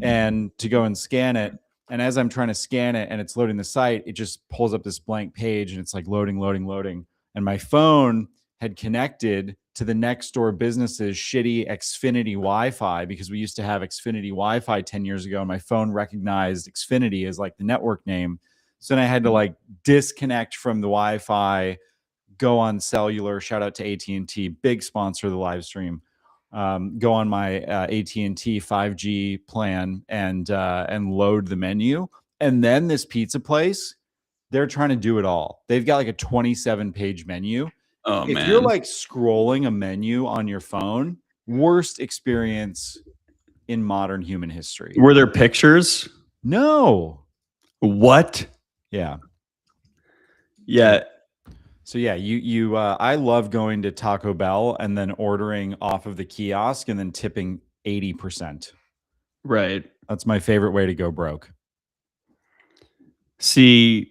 and to go and scan it. And as I'm trying to scan it and it's loading the site, it just pulls up this blank page and it's like loading. And my phone had connected to the next door business's shitty Xfinity Wi-Fi, because we used to have Xfinity Wi-Fi 10 years ago, and my phone recognized Xfinity as like the network name. So then I had to like disconnect from the Wi-Fi, go on cellular, shout out to AT&T, big sponsor of the live stream, go on my AT&T 5G plan and load the menu. And then this pizza place, they're trying to do it all. They've got like a 27-page menu. Oh if you're man. like scrolling a menu on your phone, worst experience in modern human history. Were there pictures? No. What? Yeah. Yeah. So yeah, I love going to Taco Bell and then ordering off of the kiosk and then tipping 80%. Right. That's my favorite way to go broke. See,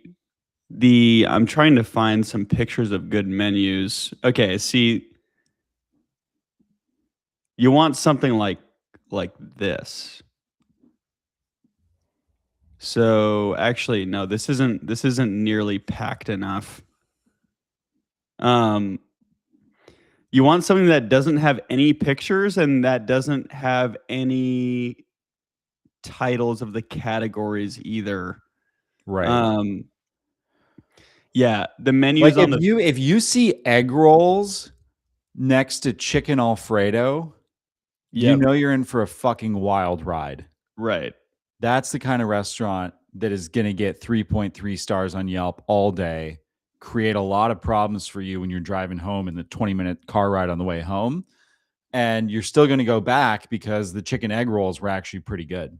I'm trying to find some pictures of good menus. Okay, see, you want something like this. So actually, no, this isn't nearly packed enough. You want something that doesn't have any pictures and that doesn't have any titles of the categories either. Right. Yeah, the menus Like on if you see egg rolls next to chicken Alfredo, you know you're in for a fucking wild ride. Right. That's the kind of restaurant that is going to get 3.3 stars on Yelp all day, create a lot of problems for you when you're driving home in the 20-minute car ride on the way home. And you're still going to go back because the chicken egg rolls were actually pretty good.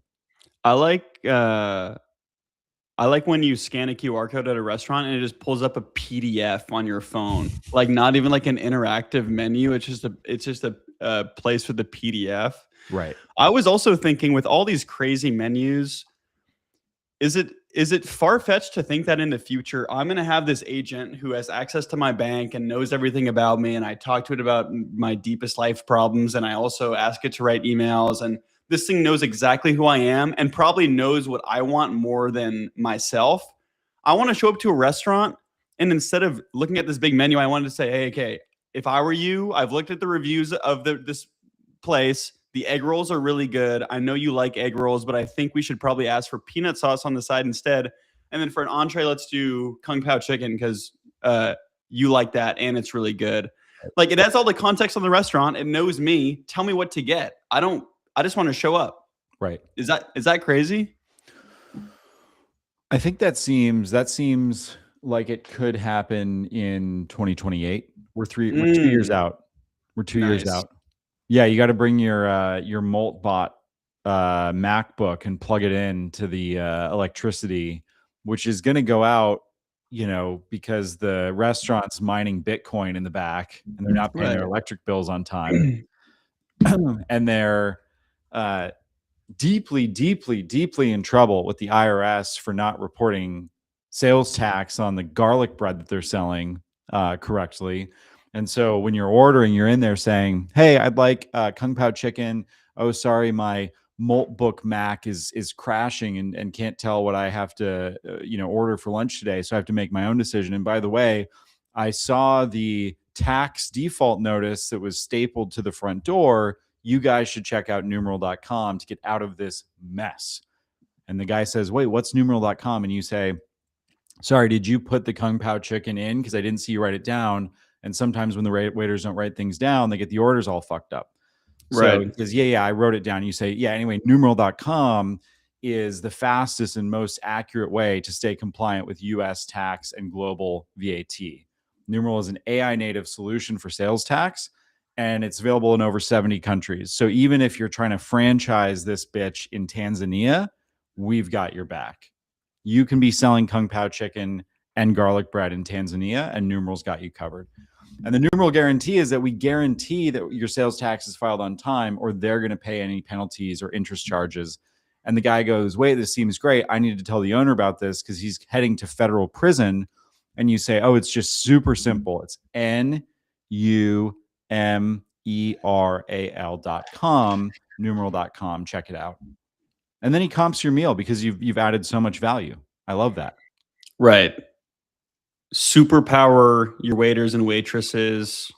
I like when you scan a QR code at a restaurant and it just pulls up a PDF on your phone. Like not even like an interactive menu. It's just a place for the PDF. Right. I was also thinking with all these crazy menus, is it far-fetched to think that in the future I'm going to have this agent who has access to my bank and knows everything about me, and I talk to it about my deepest life problems, and I also ask it to write emails, and this thing knows exactly who I am and probably knows what I want more than myself. I want to show up to a restaurant, and instead of looking at this big menu, I wanted to say, hey, okay, if I were you, I've looked at the reviews of this place. The egg rolls are really good. I know you like egg rolls, but I think we should probably ask for peanut sauce on the side instead. And then for an entree, let's do Kung Pao chicken because you like that and it's really good. Like it has all the context on the restaurant. It knows me. Tell me what to get. I just want to show up. Right. Is that crazy? I think that seems like it could happen in 2028. We're 2 years out. We're 2 years out. Yeah, you got to bring your MoltBot MacBook and plug it in to the electricity, which is going to go out, because the restaurant's mining Bitcoin in the back and they're not paying their electric bills on time. And they're deeply, deeply, deeply in trouble with the IRS for not reporting sales tax on the garlic bread that they're selling correctly. And so when you're ordering, you're in there saying, hey, I'd like Kung Pao chicken. Oh, sorry, my MoltBook Mac is crashing and can't tell what I have to order for lunch today. So I have to make my own decision. And by the way, I saw the tax default notice that was stapled to the front door. You guys should check out Numeral.com to get out of this mess. And the guy says, wait, what's Numeral.com? And you say, sorry, did you put the Kung Pao chicken in? Because I didn't see you write it down. And sometimes when the waiters don't write things down, they get the orders all fucked up. Right. So because I wrote it down. You say, yeah, anyway, Numeral.com is the fastest and most accurate way to stay compliant with US tax and global VAT. Numeral is an AI native solution for sales tax, and it's available in over 70 countries. So even if you're trying to franchise this bitch in Tanzania, we've got your back. You can be selling Kung Pao chicken and garlic bread in Tanzania, and Numeral's got you covered. And the Numeral guarantee is that we guarantee that your sales tax is filed on time, or they're going to pay any penalties or interest charges. And the guy goes, wait, this seems great. I need to tell the owner about this because he's heading to federal prison. And you say, oh, it's just super simple. It's Numeral.com, Numeral.com. Check it out. And then he comps your meal because you've added so much value. I love that. Right. Superpower your waiters and waitresses.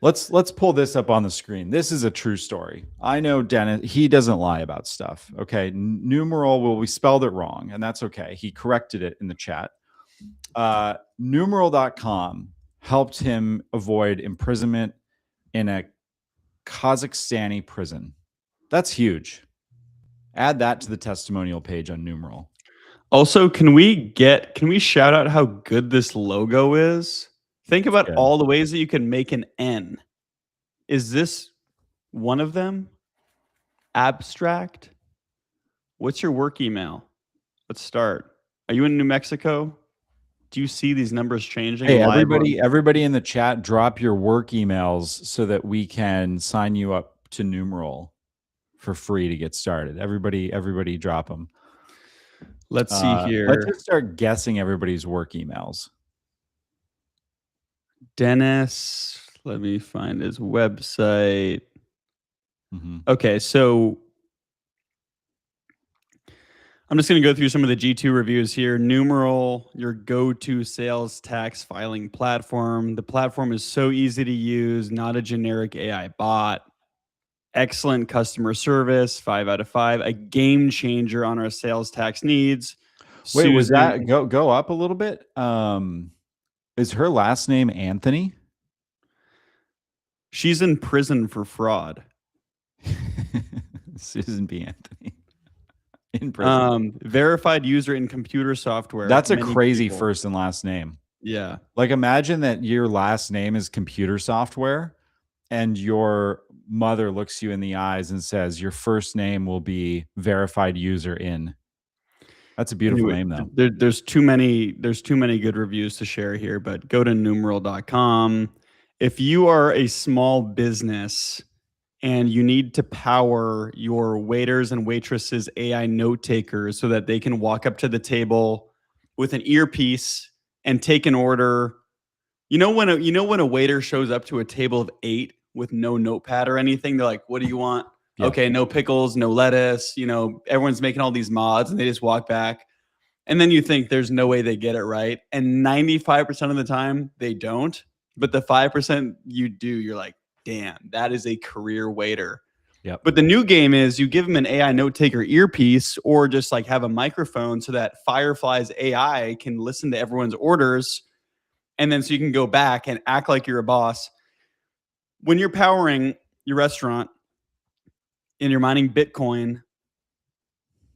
Let's pull this up on the screen. This is a true story. I know Dennis, he doesn't lie about stuff. Okay. Numeral, we spelled it wrong, and that's okay. He corrected it in the chat. Numeral.com helped him avoid imprisonment in a Kazakhstani prison. That's huge. Add that to the testimonial page on Numeral. Also, can we shout out how good this logo is? Think about good. all the ways that you can make an N. Is this one of them? Abstract? What's your work email? Let's start. Are you in New Mexico? Do you see these numbers changing? Hey, live everybody in the chat, drop your work emails so that we can sign you up to Numeral for free to get started. Everybody drop them. Let's see here. Let's just start guessing everybody's work emails. Dennis, let me find his website. Mm-hmm. Okay, so I'm just going to go through some of the G2 reviews here. Numeral, your go-to sales tax filing platform. The platform is so easy to use, not a generic AI bot. Excellent customer service, 5 out of 5. A game changer on our sales tax needs. Wait, was Susan- that go up a little bit? Is her last name Anthony? She's in prison for fraud. Susan B. Anthony. In prison. Verified user in computer software. That's a Many crazy people. first and last name. Yeah. Like imagine that your last name is computer software and your mother looks you in the eyes and says your first name will be verified user in. That's a beautiful name though. There's too many good reviews to share here, but go to numeral.com. If you are a small business and you need to power your waiters and waitresses AI note takers so that they can walk up to the table with an earpiece and take an order. You know when a waiter shows up to a table of 8 with no notepad or anything, they're like, "What do you want?" Yeah. Okay, no pickles, no lettuce. Everyone's making all these mods and they just walk back. And then you think there's no way they get it right. And 95% of the time they don't. But the 5% you do, you're like, damn, that is a career waiter. Yep. But the new game is you give them an AI note taker earpiece or just like have a microphone so that Firefly's AI can listen to everyone's orders. And then so you can go back and act like you're a boss. When you're powering your restaurant and you're mining Bitcoin,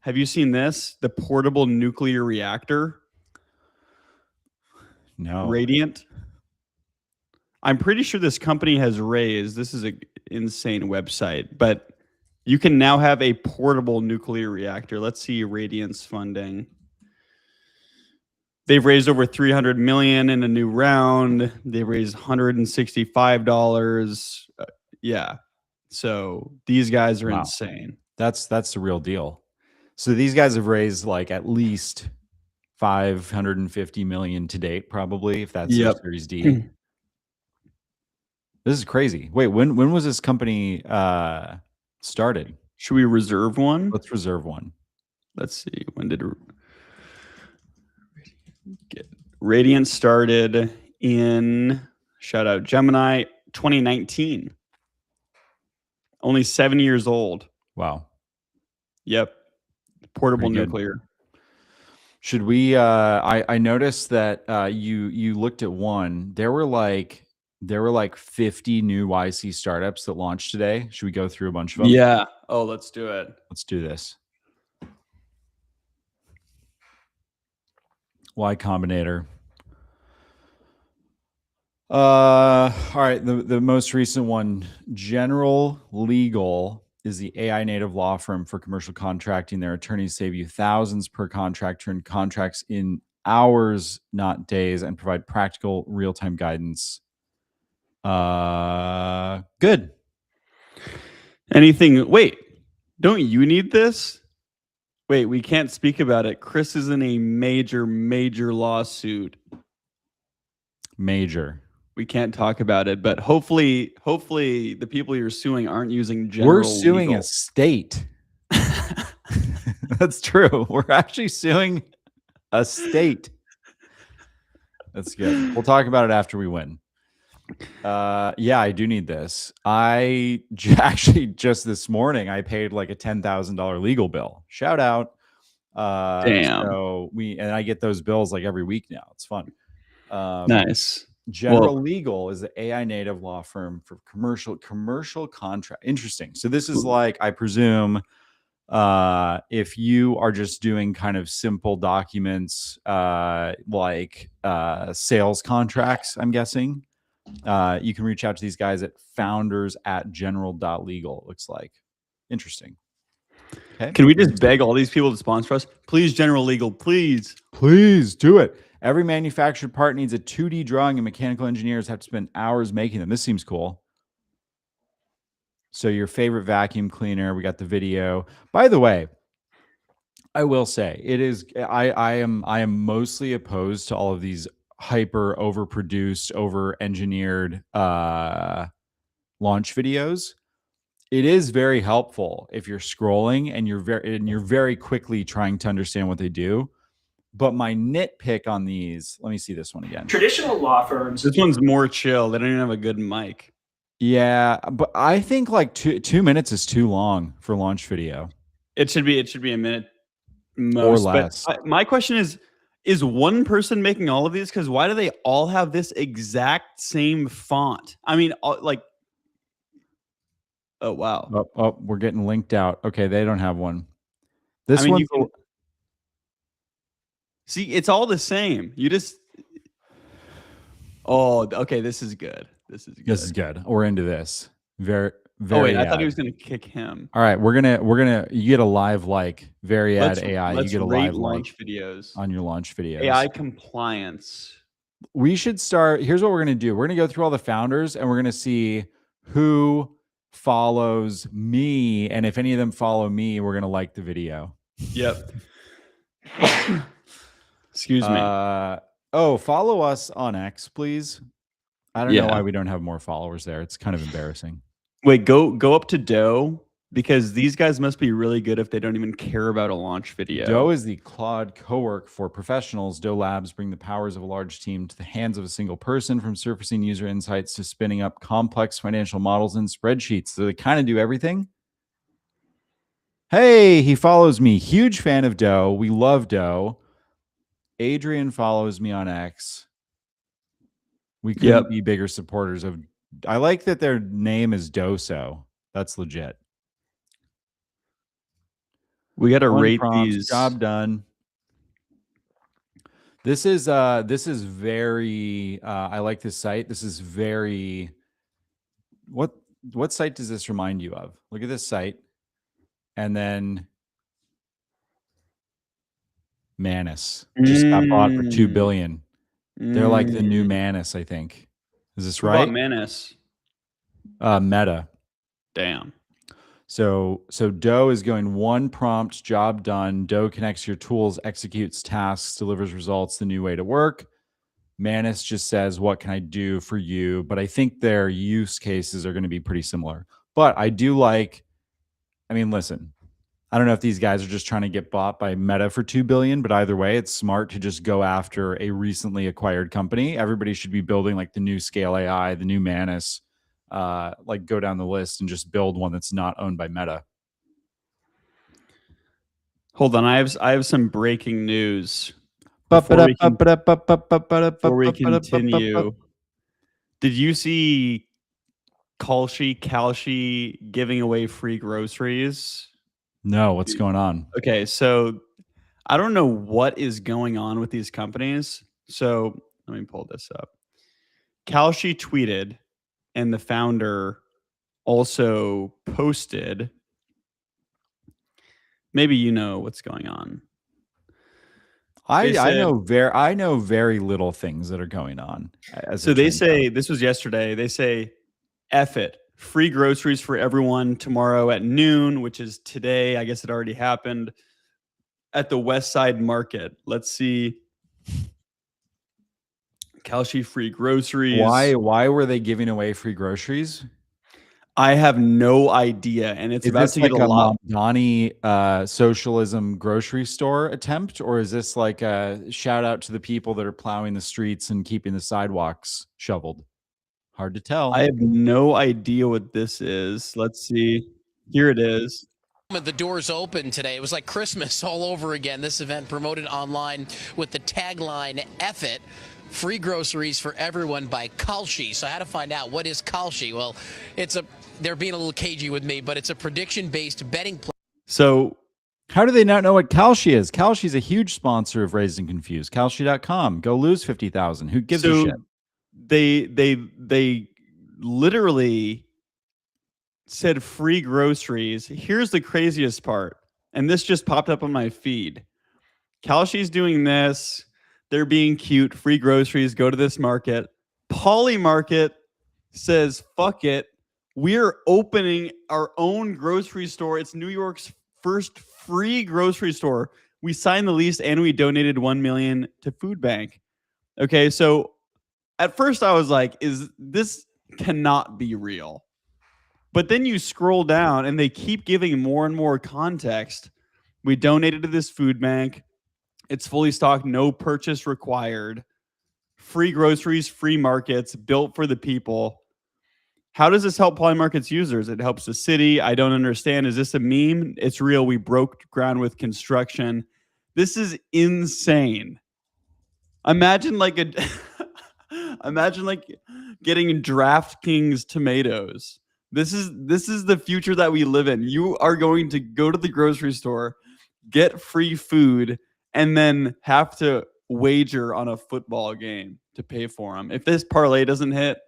have you seen this? The portable nuclear reactor? No. Radiant. I'm pretty sure this company has raised, this is an insane website, but you can now have a portable nuclear reactor. Let's see Radiant's funding. They've raised over 300 million in a new round. They raised $165. Yeah. So these guys are insane. That's the real deal. So these guys have raised like at least 550 million to date, probably, if that's their Series D. This is crazy. Wait, when was this company started? Should we reserve one? Let's reserve one. Let's see. When did Radiant started in, shout out Gemini, 2019. Only 7 years old. Wow. Yep. Portable Pretty good. nuclear. Should we I noticed that you looked at one. There were like 50 new YC startups that launched today. Should we go through a bunch of them? Yeah. Oh, let's do it. Let's do this. Y Combinator. All right, the most recent one, General Legal, is the AI native law firm for commercial contracting. Their attorneys save you thousands per contract, turn contracts in hours, not days, and provide practical real-time guidance. Good. Anything? Wait, don't you need this? Wait, we can't speak about it. Chris is in a major lawsuit. Major. We can't talk about it, but hopefully the people you're suing aren't using general We're suing legal. a state. That's true. We're actually suing a state. That's good. We'll talk about it after we win. Yeah, I do need this. Actually just this morning I paid like a $10,000 legal bill. Shout out. Damn. So I get those bills like every week now. It's fun. Nice. General Legal is the AI native law firm for commercial contract. Interesting. So this is like, I presume, If you are just doing kind of simple documents like sales contracts, I'm guessing, you can reach out to these guys at founders@general.legal. It looks like. Interesting. Okay. Can we just beg all these people to sponsor us? Please, General Legal, please. Please do it. Every manufactured part needs a 2D drawing, and mechanical engineers have to spend hours making them. This seems cool. So your favorite vacuum cleaner, we got the video. By the way, I will say it is. I am mostly opposed to all of these hyper overproduced, over engineered launch videos. It is very helpful if you're scrolling and you're very quickly trying to understand what they do. But my nitpick on these, let me see this one again. Traditional law firms. This one's more chill. They don't even have a good mic. Yeah, but I think like two minutes is too long for launch video. It should be a minute most, or less. But my question is one person making all of these? Because why do they all have this exact same font? I mean, like, oh wow. Oh, we're getting linked out. Okay, they don't have one. This one. See, it's all the same. You just. Oh, okay. This is good. This is good. We're into this. Very. Oh wait, I thought he was gonna kick him. All right, we're gonna. You get a live like Variad AI. Let's you get a rate live launch like videos on your launch videos. AI compliance. We should start. Here's what we're gonna do. We're gonna go through all the founders, and we're gonna see who follows me, and if any of them follow me, we're gonna like the video. Yep. Excuse me. Oh, follow us on X, please. I don't know why we don't have more followers there. It's kind of embarrassing. Wait, go up to Doe, because these guys must be really good if they don't even care about a launch video. Doe is the Claude cowork for professionals. Doe Labs bring the powers of a large team to the hands of a single person, from surfacing user insights to spinning up complex financial models and spreadsheets. So they kind of do everything. Hey, he follows me. Huge fan of Doe. We love Doe. Adrian follows me on X. We couldn't be bigger supporters of. I like that their name is Doso. That's legit. We got to rate these. Job done. This is very. I like this site. This is very. What site does this remind you of? Look at this site, and then Manus just got bought for $2 billion. They're like the new Manus, I think. Is this right? What about Manus? Meta. Damn. So Doe is going one prompt, job done. Doe connects your tools, executes tasks, delivers results, the new way to work. Manus just says, what can I do for you? But I think their use cases are going to be pretty similar. But I do like, I mean, listen, I don't know if these guys are just trying to get bought by Meta for $2 billion, but either way, it's smart to just go after a recently acquired company. Everybody should be building like the new Scale AI, the new Manus, like go down the list and just build one that's not owned by Meta. Hold on, I have some breaking news. Before we continue, did you see Kalshi giving away free groceries? No, what's going on? Okay, so I don't know what is going on with these companies. So let me pull this up. Kalshi tweeted, and the founder also posted. Maybe you know what's going on. I know very little things that are going on. So they say, this was yesterday, they say, F it. Free groceries for everyone tomorrow at noon, which is today. I guess it already happened at the West Side Market. Let's see. Kalshi free groceries. Why were they giving away free groceries? I have no idea, and it's about to get a lot. Donnie socialism grocery store attempt, or is this like a shout out to the people that are plowing the streets and keeping the sidewalks shoveled? Hard to tell. I have no idea what this is. Let's see. Here it is. The doors open today. It was like Christmas all over again. This event promoted online with the tagline, F it, free groceries for everyone by Kalshi. So I had to find out, what is Kalshi? Well, they're being a little cagey with me, but it's a prediction-based betting So how do they not know what Kalshi is? Kalshi is a huge sponsor of Raised and Confused. Kalshi.com. Go lose 50,000. Who gives a shit? They literally said free groceries. Here's the craziest part, and this just popped up on my feed. Kalshi's doing this. They're being cute. Free groceries. Go to this market. Poly Market says, fuck it. We're opening our own grocery store. It's New York's first free grocery store. We signed the lease and we donated $1 million to Food Bank. Okay, so at first I was like, this cannot be real. But then you scroll down and they keep giving more and more context. We donated to this food bank. It's fully stocked, no purchase required. Free groceries, free markets, built for the people. How does this help Polymarket's users? It helps the city. I don't understand. Is this a meme? It's real. We broke ground with construction. This is insane. Imagine like imagine like getting DraftKings tomatoes. This is the future that we live in. You are going to go to the grocery store, get free food, and then have to wager on a football game to pay for them. If this parlay doesn't hit,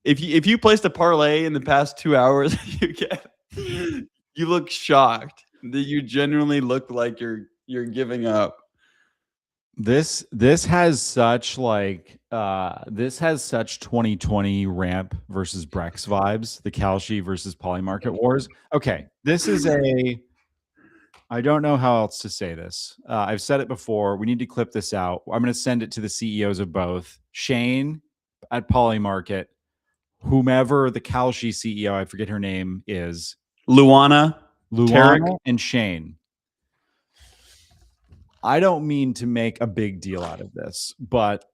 if you placed a parlay in the past 2 hours, you look shocked. That you genuinely look like you're giving up. This has such 2020 ramp versus Brex vibes, the Kalshi versus Polymarket wars. Okay, this is I don't know how else to say this. I've said it before. We need to clip this out. I'm going to send it to the CEOs of both. Shane at Polymarket, whomever the Kalshi CEO, I forget her name, is. Luana Tarek, and Shane. I don't mean to make a big deal out of this, but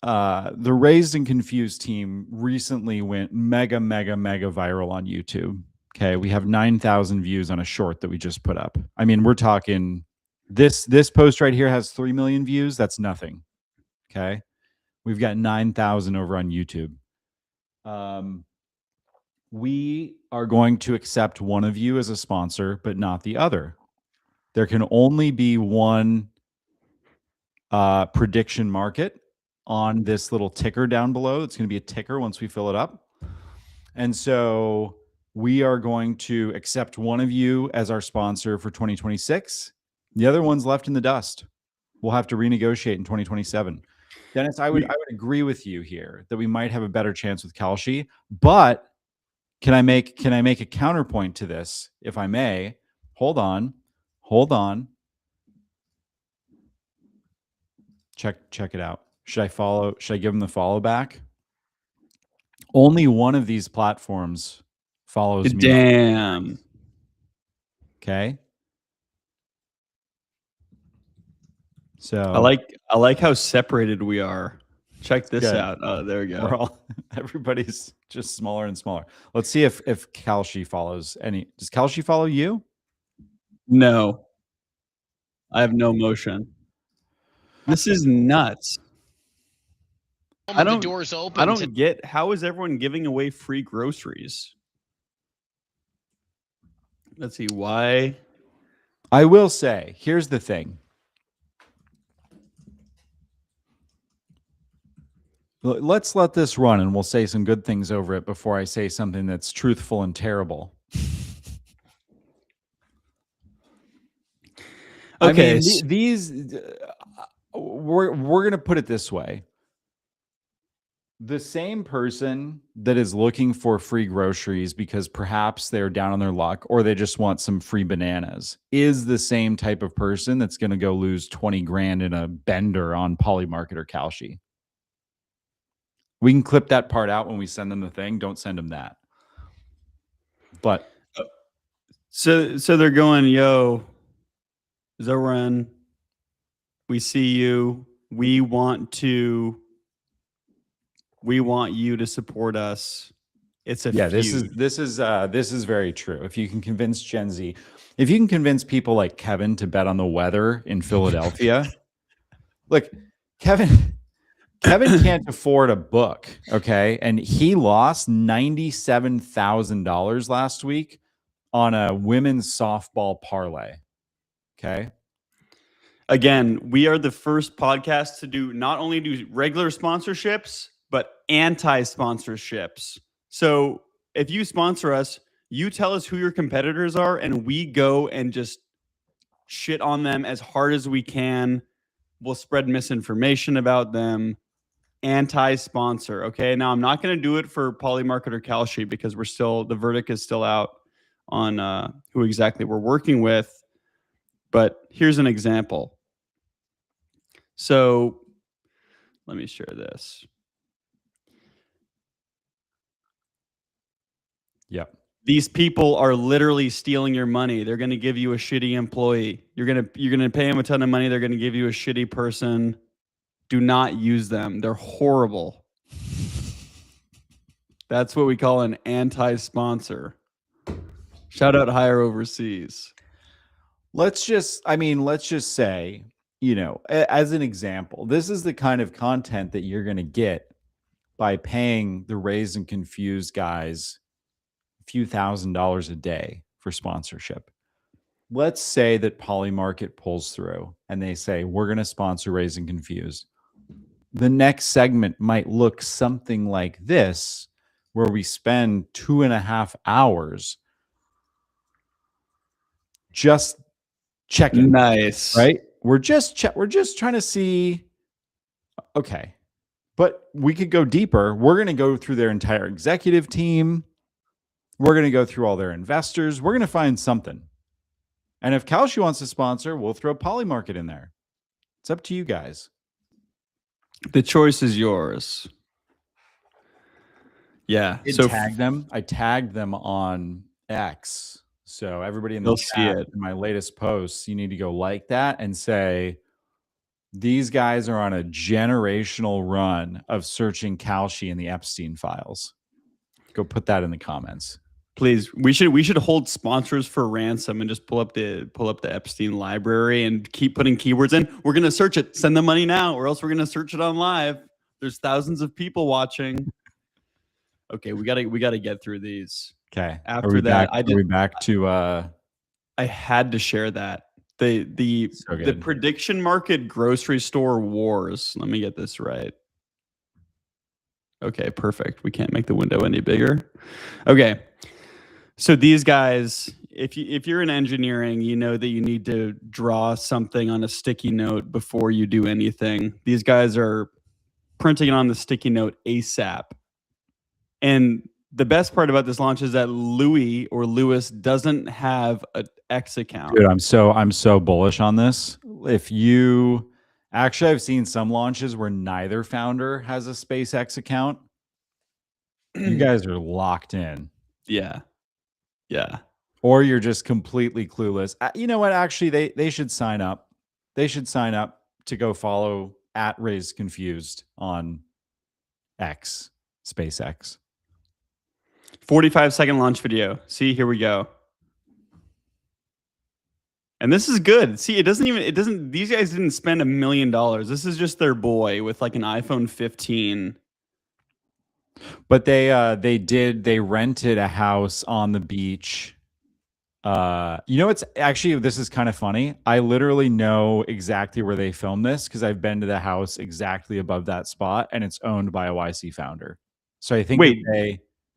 the Raised and Confused team recently went mega viral on YouTube. Okay, we have 9,000 views on a short that we just put up. I mean, we're talking this post right here has 3 million views. That's nothing. Okay, we've got 9,000 over on YouTube. We are going to accept one of you as a sponsor, but not the other. There can only be one prediction market on this little ticker down below. It's going to be a ticker once we fill it up. And so we are going to accept one of you as our sponsor for 2026. The other one's left in the dust. We'll have to renegotiate in 2027. Dennis, I would agree with you here that we might have a better chance with Kalshi, but can I make a counterpoint to this, if I may? Hold on. Check it out. Should I give them the follow back? Only one of these platforms follows me. Damn. Okay. So I like how separated we are. Check this out. Oh, there we go. Everybody's just smaller and smaller. Let's see if Kalshi follows any. Does Kalshi follow you? No. I have no motion. This is nuts. The doors open. I don't get how is everyone giving away free groceries? Let's see why. I will say, here's the thing. Let's let this run and we'll say some good things over it before I say something that's truthful and terrible. Okay. I mean, these we're going to put it this way. The same person that is looking for free groceries because perhaps they're down on their luck or they just want some free bananas is the same type of person that's going to go lose 20 grand in a bender on Polymarket or Kalshi. We can clip that part out when we send them the thing. Don't send them that. But so they're going, yo, Zoran, we see you. We want you to support us. It's a feud. This is very true. If you can convince Gen Z, if you can convince people like Kevin to bet on the weather in Philadelphia, look, Kevin can't afford a book, okay? And he lost $97,000 last week on a women's softball parlay. Okay. Again, we are the first podcast to do not only do regular sponsorships, but anti-sponsorships. So if you sponsor us, you tell us who your competitors are, and we go and just shit on them as hard as we can. We'll spread misinformation about them. Anti-sponsor. Okay. Now I'm not going to do it for Polymarket or Kalshi because the verdict is still out on who exactly we're working with. But here's an example. So let me share this. Yep. These people are literally stealing your money. They're going to give you a shitty employee. You're going to pay them a ton of money. They're going to give you a shitty person. Do not use them. They're horrible. That's what we call an anti-sponsor. Shout out Hire Overseas. Let's just say, as an example, this is the kind of content that you're going to get by paying the Raised and Confused guys a few $1,000s a day for sponsorship. Let's say that Polymarket pulls through and they say, we're going to sponsor Raised and Confused. The next segment might look something like this, where we spend 2.5 hours just checking. Nice. Right? We're just trying to see, okay, but we could go deeper. We're going to go through their entire executive team. We're going to go through all their investors. We're going to find something. And if Kalshi wants to sponsor, we'll throw Polymarket in there. It's up to you guys. The choice is yours. Yeah. So I tagged them on X. So everybody in the chat, in my latest posts, you need to go like that and say, these guys are on a generational run of searching Kalshi in the Epstein files. Go put that in the comments. Please, we should hold sponsors for ransom and just pull up the Epstein library and keep putting keywords in. We're gonna search it. Send the money now, or else we're gonna search it on live. There's thousands of people watching. Okay, we gotta get through these. Okay. After that, are we back to I had to share that. The prediction market grocery store wars. Let me get this right. Okay, perfect. We can't make the window any bigger. Okay. So these guys, if you're in engineering, you know that you need to draw something on a sticky note before you do anything. These guys are printing it on the sticky note ASAP. And the best part about this launch is that Lewis doesn't have an X account. Dude, I'm so bullish on this. I've seen some launches where neither founder has a SpaceX account. You guys are locked in. Yeah. Yeah. Or you're just completely clueless. You know what? Actually, they should sign up. They should sign up to go follow @RaisedConfused on X, SpaceX. 45-second launch video. See, here we go. And this is good. See, these guys didn't spend $1 million. This is just their boy with like an iPhone 15. But they rented a house on the beach. This is kind of funny. I literally know exactly where they filmed this because I've been to the house exactly above that spot, and it's owned by a YC founder. So I think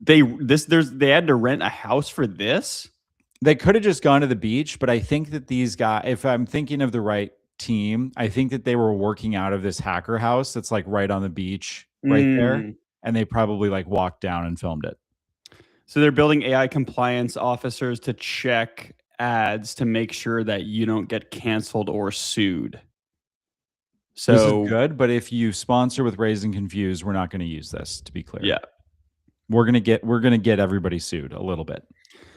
they had to rent a house for this. They could have just gone to the beach, but I think that these guys, if I'm thinking of the right team, I think that they were working out of this hacker house that's like right on the beach right there. And they probably like walked down and filmed it. So they're building AI compliance officers to check ads to make sure that you don't get canceled or sued. So this is good, but if you sponsor with Raised and Confused, we're not going to use this, to be clear. Yeah. We're gonna get everybody sued a little bit.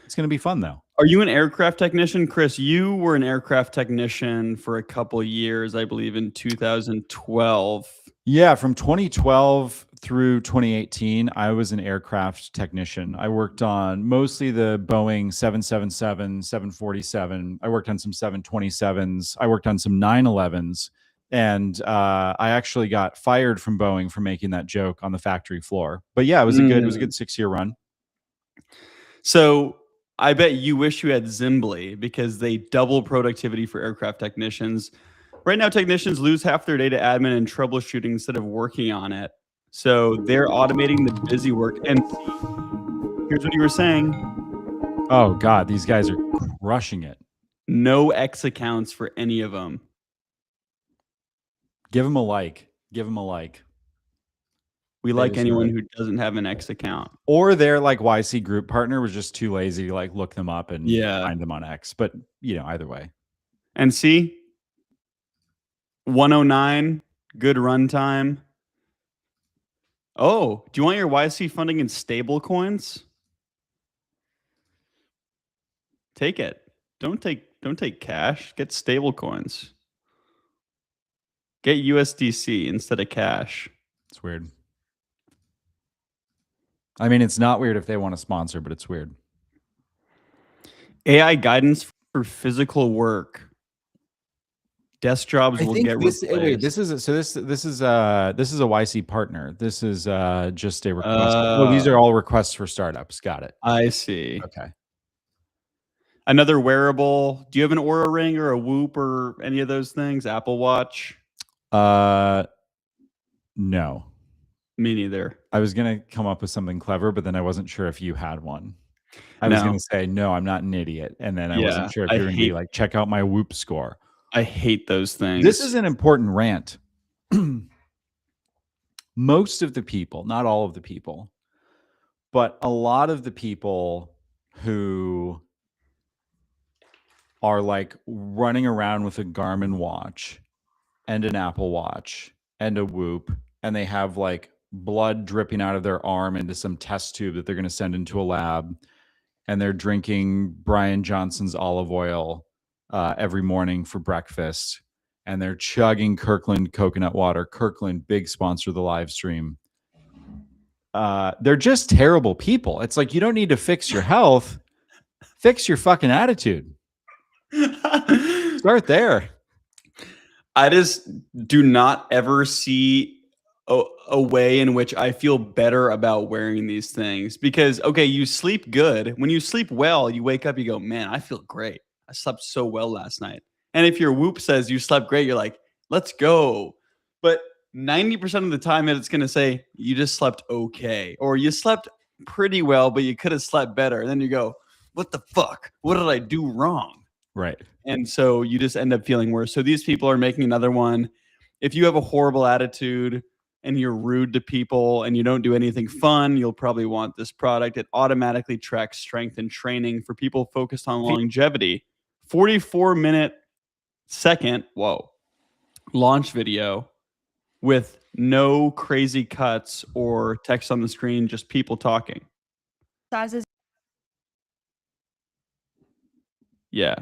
It's gonna be fun though. Are you an aircraft technician? Chris, you were an aircraft technician for a couple years, I believe in 2012. Yeah, from 2012 through 2018, I was an aircraft technician. I worked on mostly the Boeing 777, 747. I worked on some 727s. I worked on some 911s. And I actually got fired from Boeing for making that joke on the factory floor. But yeah, it was a good 6-year run. So I bet you wish you had Zimbly because they double productivity for aircraft technicians. Right now, technicians lose half their day to admin and troubleshooting instead of working on it. So they're automating the busy work. And here's what you were saying. Oh, God, these guys are crushing it. No X accounts for any of them. Give them a like. Give them a like. We like anyone who doesn't have an X account. Or their like YC group partner was just too lazy to like look them up and find them on X. But, you know, either way. And see, 109, good runtime. Oh, do you want your YC funding in stable coins? Take it. Don't take cash. Get stable coins. Get USDC instead of cash. It's weird. I mean, it's not weird if they want to sponsor, but it's weird. AI guidance for physical work. Desk jobs will get replaced. Wait, this is a YC partner. This is just a request. Oh, these are all requests for startups. Got it. I see. Okay. Another wearable. Do you have an Oura Ring or a Whoop or any of those things? Apple Watch? No. Me neither. I was gonna come up with something clever, but then I wasn't sure if you had one. I was gonna say no, I'm not an idiot, and then I wasn't sure if you were gonna be like, check out my Whoop score. I hate those things. This is an important rant. Most of the people, not all of the people, but a lot of the people who are like running around with a Garmin watch and an Apple Watch and a Whoop, and they have like blood dripping out of their arm into some test tube that they're going to send into a lab, and they're drinking Brian Johnson's olive oil every morning for breakfast, and they're chugging Kirkland coconut water. Kirkland, big sponsor of the live stream. They're just terrible people. It's like, you don't need to fix your health, fix your fucking attitude. Start there. I just do not ever see a way in which I feel better about wearing these things, because, okay, you sleep good. When you sleep well, you wake up, you go, man, I feel great. I slept so well last night. And if your Whoop says you slept great, you're like, let's go. But 90% of the time, it's going to say you just slept okay, or you slept pretty well, but you could have slept better. And then you go, what the fuck? What did I do wrong? Right. And so you just end up feeling worse. So these people are making another one. If you have a horrible attitude and you're rude to people and you don't do anything fun, you'll probably want this product. It automatically tracks strength and training for people focused on longevity. 44-minute-second, launch video with no crazy cuts or text on the screen, just people talking. Sizes. Yeah.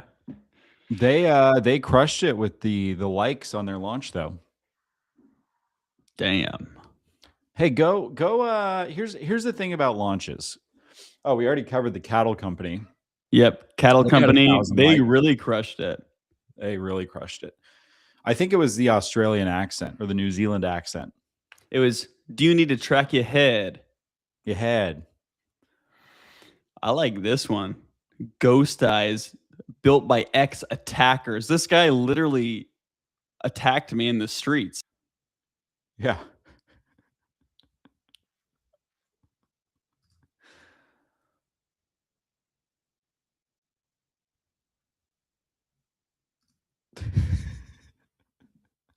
They crushed it with the likes on their launch though. Damn. Hey, go. Here's the thing about launches. Oh, we already covered the cattle company. Yep. Cattle company. They really crushed it. They really crushed it. I think it was the Australian accent or the New Zealand accent. It was, do you need to track your head? Your head. I like this one. Ghost Eyes, built by ex-attackers. This guy literally attacked me in the streets. Yeah.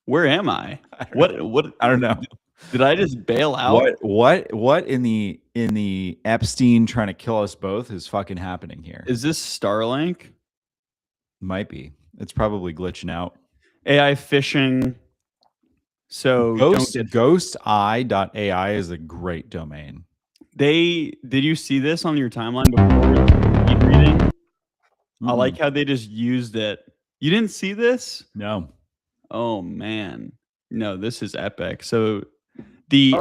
Where am I? What I don't know. Did I just bail out? What in the Epstein trying to kill us both is fucking happening here? Is this Starlink? Might be. It's probably glitching out. AI phishing. So ghosteye.ai is a great domain. Did you see this on your timeline before speed reading? I like how they just used it. You didn't see this? No. Oh man. No, this is epic. So the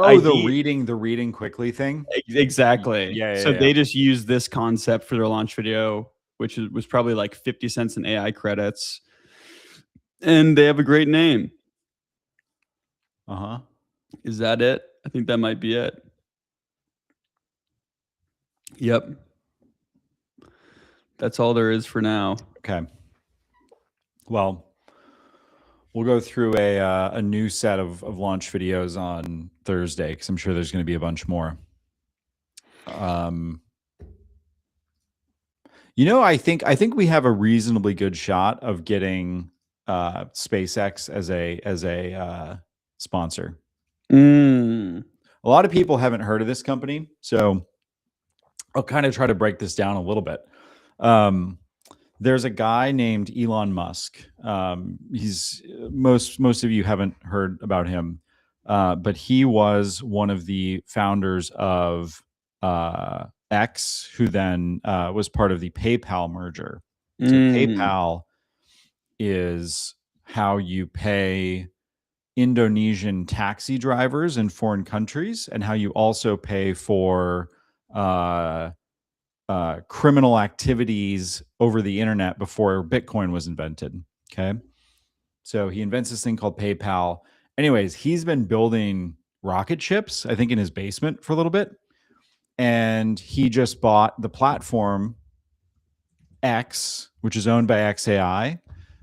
reading quickly thing. Exactly. Yeah. They just used this concept for their launch video, which was probably like 50 cents in AI credits. And they have a great name. Uh-huh. Is that it? I think that might be it. Yep. That's all there is for now. Okay. Well, we'll go through a new set of launch videos on Thursday because I'm sure there's going to be a bunch more. I think we have a reasonably good shot of getting SpaceX as a sponsor. A lot of people haven't heard of this company, so I'll kind of try to break this down a little bit. There's a guy named Elon Musk. He's most of you haven't heard about him, but he was one of the founders of X, who then was part of the PayPal merger. So PayPal is how you pay Indonesian taxi drivers in foreign countries, and how you also pay for criminal activities over the internet before Bitcoin was invented. Okay. So he invents this thing called PayPal. Anyways, he's been building rocket ships, I think, in his basement for a little bit. And he just bought the platform X, which is owned by XAI,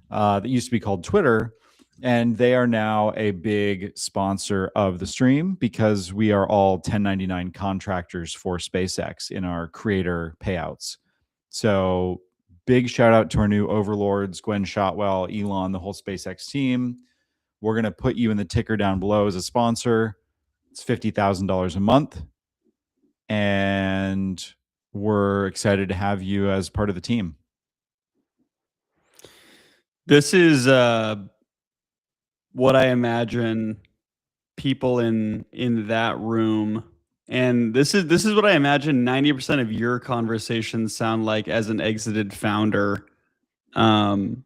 that used to be called Twitter. And they are now a big sponsor of the stream because we are all 1099 contractors for SpaceX in our creator payouts. So big shout out to our new overlords, Gwen Shotwell, Elon, the whole SpaceX team. We're going to put you in the ticker down below as a sponsor. It's $50,000 a month. And we're excited to have you as part of the team. This is what I imagine people in that room, and this is what I imagine 90% of your conversations sound like as an exited founder. Let's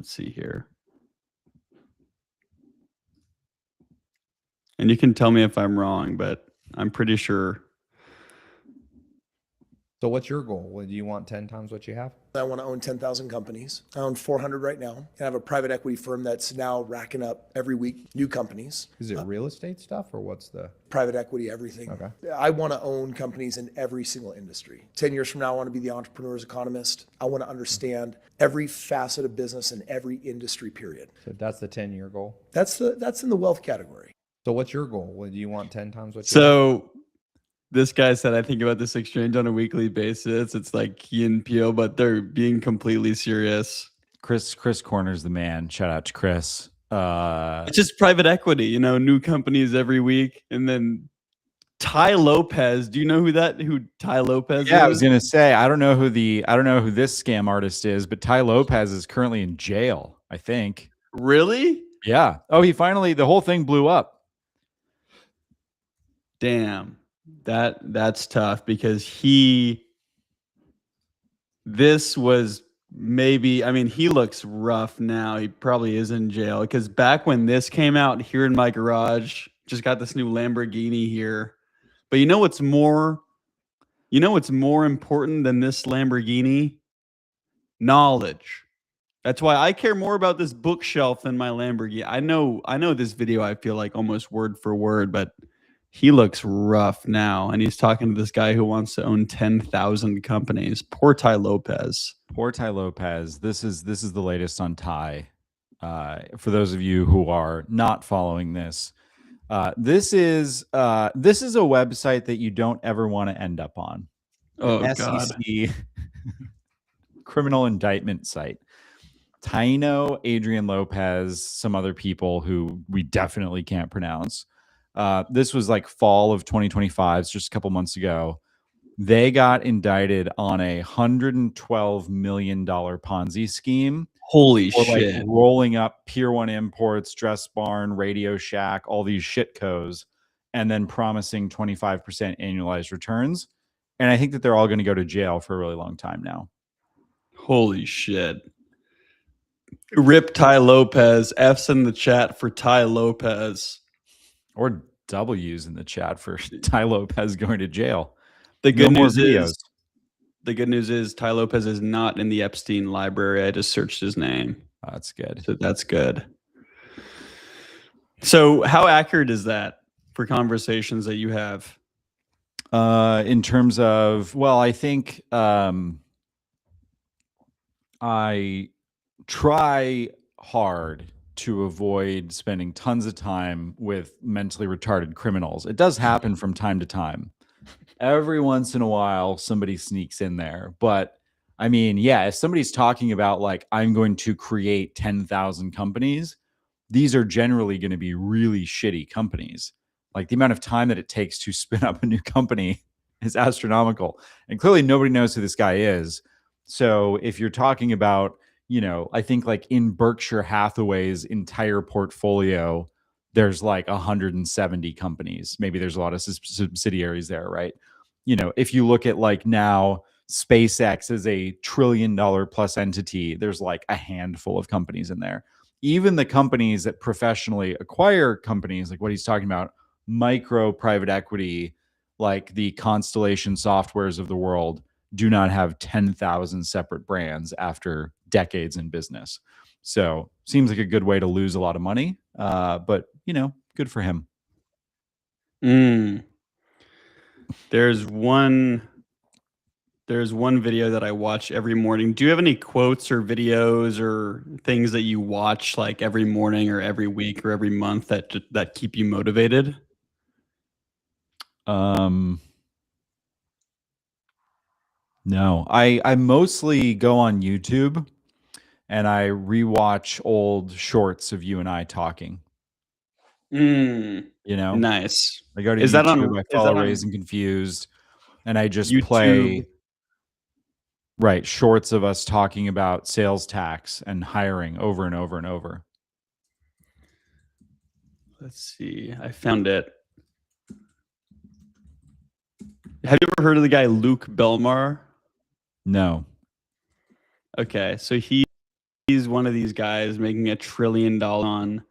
see here, and you can tell me if I'm wrong, but I'm pretty sure. So what's your goal? Do you want 10 times what you have? I want to own 10,000 companies. I own 400 right now. And I have a private equity firm that's now racking up every week new companies. Is it real estate stuff or what's the? Private equity, everything. Okay. I want to own companies in every single industry. 10 years from now, I want to be the entrepreneur's economist. I want to understand every facet of business in every industry, period. So that's the 10-year goal? That's in the wealth category. So what's your goal? Do you want 10 times what you have? So this guy said, I think about this exchange on a weekly basis. It's like Key and Peele, but they're being completely serious. Chris Corner's the man. Shout out to Chris. It's just private equity, new companies every week. And then Ty Lopez. Do you know who Ty Lopez is? Yeah, I was gonna say, I don't know who this scam artist is, but Ty Lopez is currently in jail, I think. Really? Yeah. Oh, the whole thing blew up. Damn. That's tough because this was maybe, he looks rough now. He probably is in jail because back when this came out here in my garage, just got this new Lamborghini here. But you know what's more important than this Lamborghini? Knowledge. That's why I care more about this bookshelf than my Lamborghini. I know this video, I feel like almost word for word, but he looks rough now, and he's talking to this guy who wants to own 10,000 companies. Poor Ty Lopez. Poor Ty Lopez. This is the latest on Ty. For those of you who are not following this, this is a website that you don't ever want to end up on. Oh, SEC criminal indictment site. Taino, Adrian Lopez, some other people who we definitely can't pronounce. This was like fall of 2025, just a couple months ago. They got indicted on a $112 million Ponzi scheme. Holy shit. Like rolling up Pier 1 Imports, Dress Barn, Radio Shack, all these shitcos, and then promising 25% annualized returns. And I think that they're all going to go to jail for a really long time now. Holy shit. Rip Ty Lopez. F's in the chat for Ty Lopez. Or W's in the chat for Ty Lopez going to jail. The good news is Ty Lopez is not in the Epstein library. I just searched his name. Oh, that's good. So that's good. So how accurate is that for conversations that you have? In terms of, well, I think I try hard to avoid spending tons of time with mentally retarded criminals. It does happen from time to time. Every once in a while, somebody sneaks in there. But I mean, yeah, if somebody's talking about like, I'm going to create 10,000 companies, these are generally going to be really shitty companies. Like the amount of time that it takes to spin up a new company is astronomical. And clearly nobody knows who this guy is. So if you're talking about, you know, I think like in Berkshire Hathaway's entire portfolio, there's like 170 companies. Maybe there's a lot of subsidiaries there, right? You know, if you look at like now SpaceX is $1 trillion plus entity, there's like a handful of companies in there. Even the companies that professionally acquire companies, like what he's talking about, micro private equity, like the Constellation Softwares of the world, do not have 10,000 separate brands after decades in business. So seems like a good way to lose a lot of money, but you know, good for him. There's one video that I watch every morning. Do you have any quotes or videos or things that you watch like every morning or every week or every month that keep you motivated? No, I mostly go on YouTube and I rewatch old shorts of you and I talking. You know, nice. I go to Is YouTube, that on, I follow Raised and Confused, and I just YouTube? play shorts of us talking about sales tax and hiring over and over and over. Let's see. I found it. Have you ever heard of the guy Luke Belmar? No. Okay, so he's one of these guys making $1 trillion on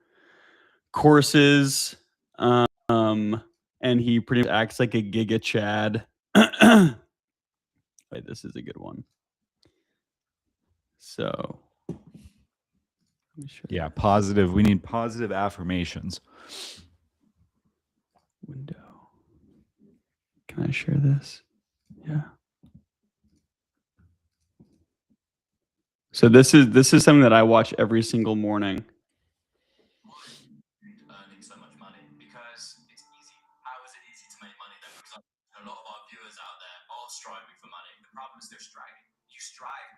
courses, and he pretty much acts like a Giga Chad. Wait, this is a good one. So, yeah, positive. We need positive affirmations. Window. Can I share this? Yeah. So this is something that I watch every single morning. Earning so much money because it's easy. How is it easy to make money though? Because a lot of our viewers out there are striving for money. The problem is they're striving. You strive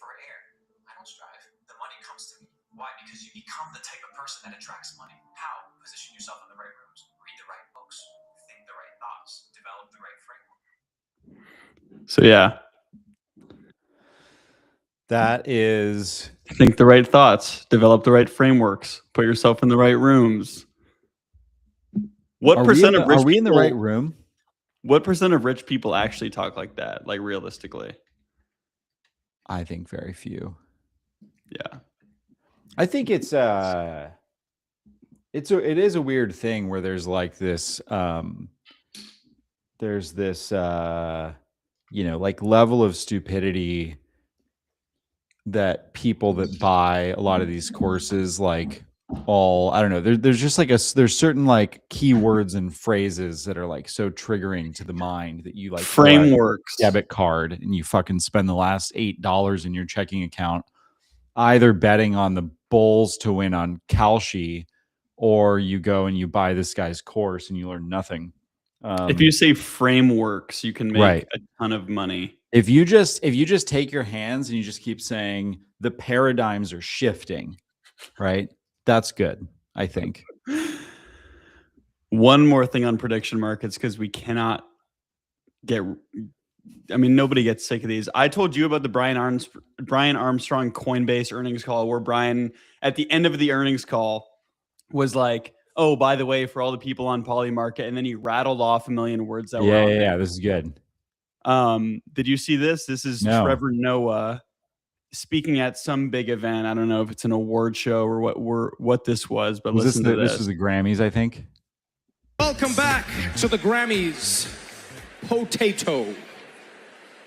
for air. I don't strive. The money comes to me. Why? Because you become the type of person that attracts money. How? Position yourself in the right rooms. Read the right books. Think the right thoughts. Develop the right framework. So yeah. That is, think the right thoughts, develop the right frameworks, put yourself in the right rooms. What percent of rich are we in the people, right room? What percent of rich people actually talk like that, like realistically? I think very few. Yeah. I think it is a weird thing where there's like this you know, like level of stupidity that people that buy a lot of these courses, like I don't know, there's just like there's certain like keywords and phrases that are like so triggering to the mind that you like frameworks, debit card, and you fucking spend the last $8 in your checking account either betting on the Bulls to win on Kalshi, or you go and you buy this guy's course and you learn nothing. If you say frameworks, you can make a ton of money. If you just take your hands and you just keep saying the paradigms are shifting, right? That's good, I think. One more thing on prediction markets, because we cannot get, I mean, nobody gets sick of these. I told you about the Brian Armstrong Coinbase earnings call, where Brian, at the end of the earnings call, was like, oh, by the way, for all the people on Polymarket, and then he rattled off a million words that were on there. This is good. Did you see this? This is Trevor Noah speaking at some big event. I don't know if it's an award show or what this was, but listen to this. This was the Grammys, I think. Welcome back to the Grammys. Potato.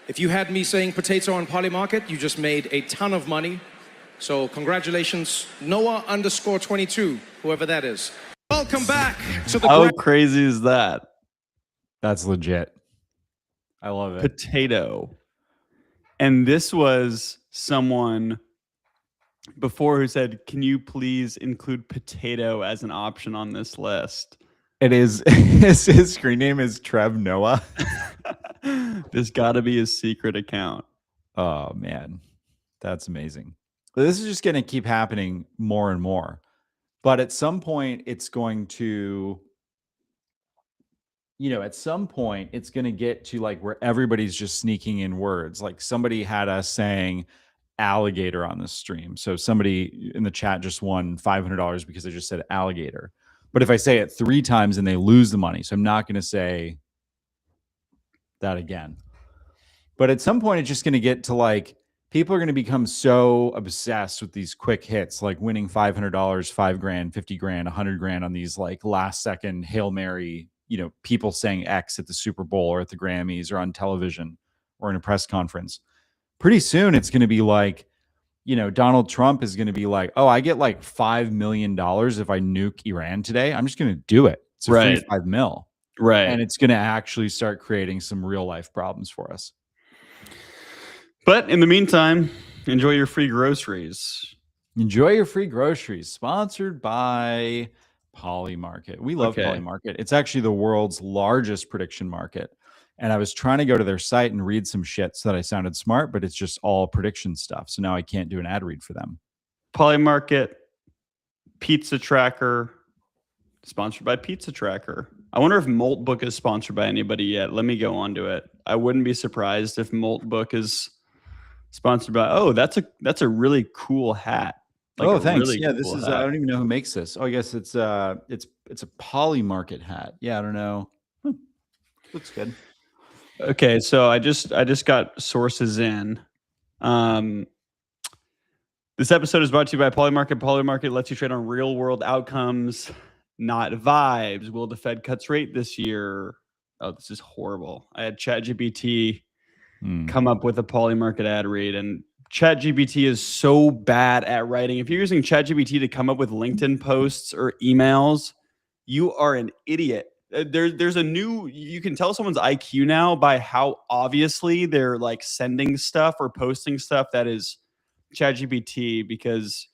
If you had me saying potato on Polymarket, you just made a ton of money. So congratulations, Noah_22, whoever that is. Welcome back to the How crazy is that? That's legit. I love it. Potato. And this was someone before who said, can you please include potato as an option on this list? It is. His screen name is Trev Noah. This got to be his secret account. Oh, man. That's amazing. This is just going to keep happening more and more. But at some point, it's going to, at some point, it's going to get to like where everybody's just sneaking in words. Like somebody had us saying alligator on this stream. So somebody in the chat just won $500 because they just said alligator. But if I say it 3 times and they lose the money, so I'm not going to say that again. But at some point, it's just going to get to like, people are going to become so obsessed with these quick hits, like winning $500, $5,000, $50,000, $100,000 on these like last second Hail Mary, people saying X at the Super Bowl or at the Grammys or on television or in a press conference. Pretty soon it's going to be like, Donald Trump is going to be like, oh, I get like $5 million if I nuke Iran today. I'm just going to do it. It's a free $5 million. Right. And it's going to actually start creating some real life problems for us. But in the meantime, enjoy your free groceries. Enjoy your free groceries. Sponsored by Polymarket. We love Polymarket. It's actually the world's largest prediction market. And I was trying to go to their site and read some shit so that I sounded smart, but it's just all prediction stuff. So now I can't do an ad read for them. Polymarket, Pizza Tracker, sponsored by Pizza Tracker. I wonder if Moltbook is sponsored by anybody yet. Let me go on to it. I wouldn't be surprised if Moltbook is sponsored by. Oh, that's a really cool hat. Like thanks. Really this is. I don't even know who makes this. Oh, I guess it's a Polymarket hat. Yeah, I don't know. Looks good. Okay, so I just got sources in. This episode is brought to you by Polymarket. Polymarket lets you trade on real world outcomes, not vibes. Will the Fed cuts rate this year? Oh, this is horrible. I had ChatGPT come up with a Polymarket ad read, and ChatGPT is so bad at writing. If you're using ChatGPT to come up with LinkedIn posts or emails, you are an idiot. There's a new, you can tell someone's IQ now by how obviously they're like sending stuff or posting stuff that is ChatGPT, because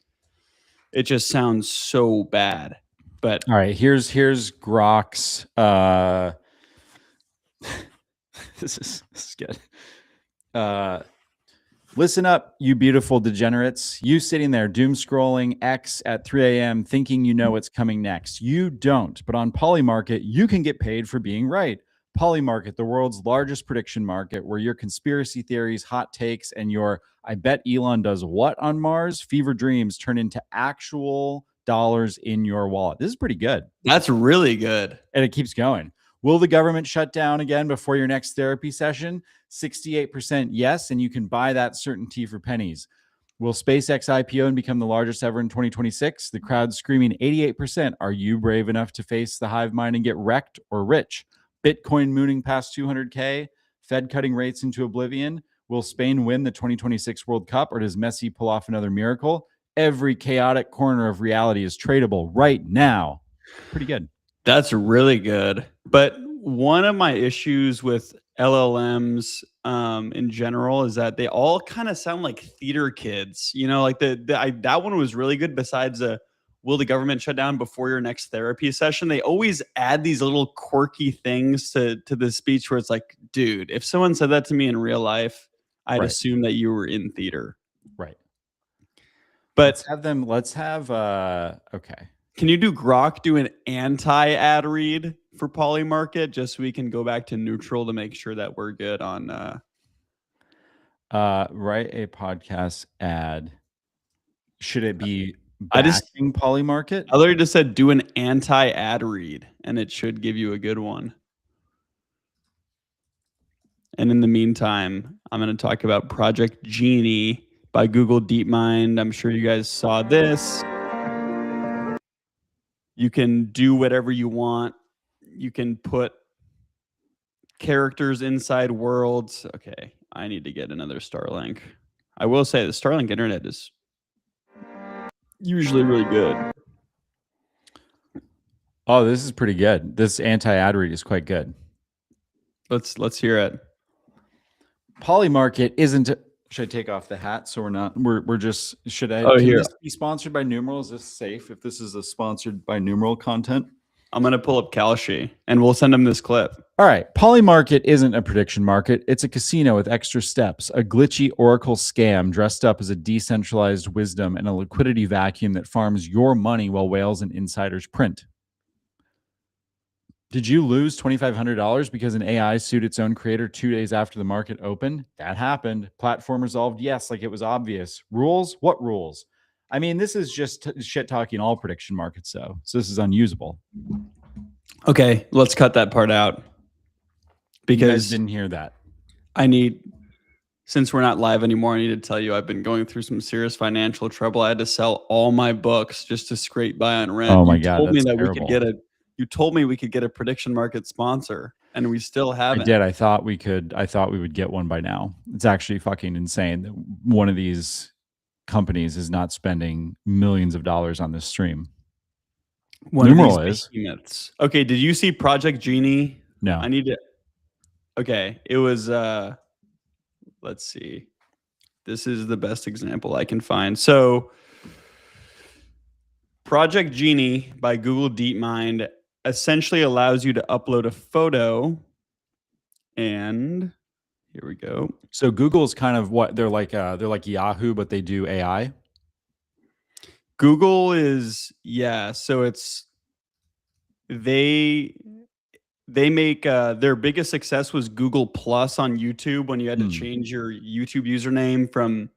it just sounds so bad. But all right, here's Grok's. This is good. Listen up, you beautiful degenerates. You sitting there doom scrolling X at 3 a.m. thinking you know what's coming next. You don't. But on Polymarket, you can get paid for being right. Polymarket, the world's largest prediction market, where your conspiracy theories, hot takes, and your I bet Elon does what on Mars fever dreams turn into actual dollars in your wallet. This is pretty good. That's really good. And it keeps going. Will the government shut down again before your next therapy session? 68% yes, and you can buy that certainty for pennies. Will SpaceX IPO and become the largest ever in 2026? The crowd screaming 88%. Are you brave enough to face the hive mind and get wrecked or rich? Bitcoin mooning past 200K? Fed cutting rates into oblivion? Will Spain win the 2026 World Cup, or does Messi pull off another miracle? Every chaotic corner of reality is tradable right now. Pretty good. That's really good. But one of my issues with LLMs in general is that they all kind of sound like theater kids. Like that one was really good. Besides will the government shut down before your next therapy session? They always add these little quirky things to the speech where it's like, dude, if someone said that to me in real life, I'd assume that you were in theater. Right. But let's have okay. Can you do Grok do an anti-ad read for Polymarket, just so we can go back to neutral to make sure that we're good on write a podcast ad. Should it be bashing Polymarket? I literally just said do an anti-ad read, and it should give you a good one. And in the meantime, I'm going to talk about Project Genie by Google DeepMind. I'm sure you guys saw this. You can do whatever you want. You can put characters inside worlds. Okay, I need to get another Starlink. I will say the Starlink internet is usually really good. Oh, this is pretty good. This anti-ad read is quite good. Let's hear it. Polymarket isn't. Should I take off the hat so we're not? We're just. Should I? Oh, can here. this be sponsored by Numeral? Is this safe if this is a sponsored by Numeral content? I'm gonna pull up Kalshi and we'll send him this clip. All right. Polymarket isn't a prediction market. It's a casino with extra steps, a glitchy Oracle scam dressed up as a decentralized wisdom and a liquidity vacuum that farms your money while whales and insiders print. Did you lose $2,500 because an AI sued its own creator 2 days after the market opened? That happened. Platform resolved yes, like it was obvious. Rules? What rules? I mean, this is just shit talking all prediction markets, though. So this is unusable. Okay, let's cut that part out. Because you guys didn't hear that. Since we're not live anymore, I need to tell you I've been going through some serious financial trouble. I had to sell all my books just to scrape by on rent. Oh my You God, told me that's that terrible. we could get you told me we could get a prediction market sponsor, and we still haven't. I did. I thought we would get one by now. It's actually fucking insane that one of these companies is not spending millions of dollars on this stream. Numeral is. Behemoths. Okay, did you see Project Genie? No. I need to. Okay, it was. Let's see. This is the best example I can find. So, Project Genie by Google DeepMind essentially allows you to upload a photo, and here we go. So Google's kind of what they're like Yahoo, but they do AI. Google is, yeah, so it's they make their biggest success was Google Plus on YouTube, when you had to change your YouTube username from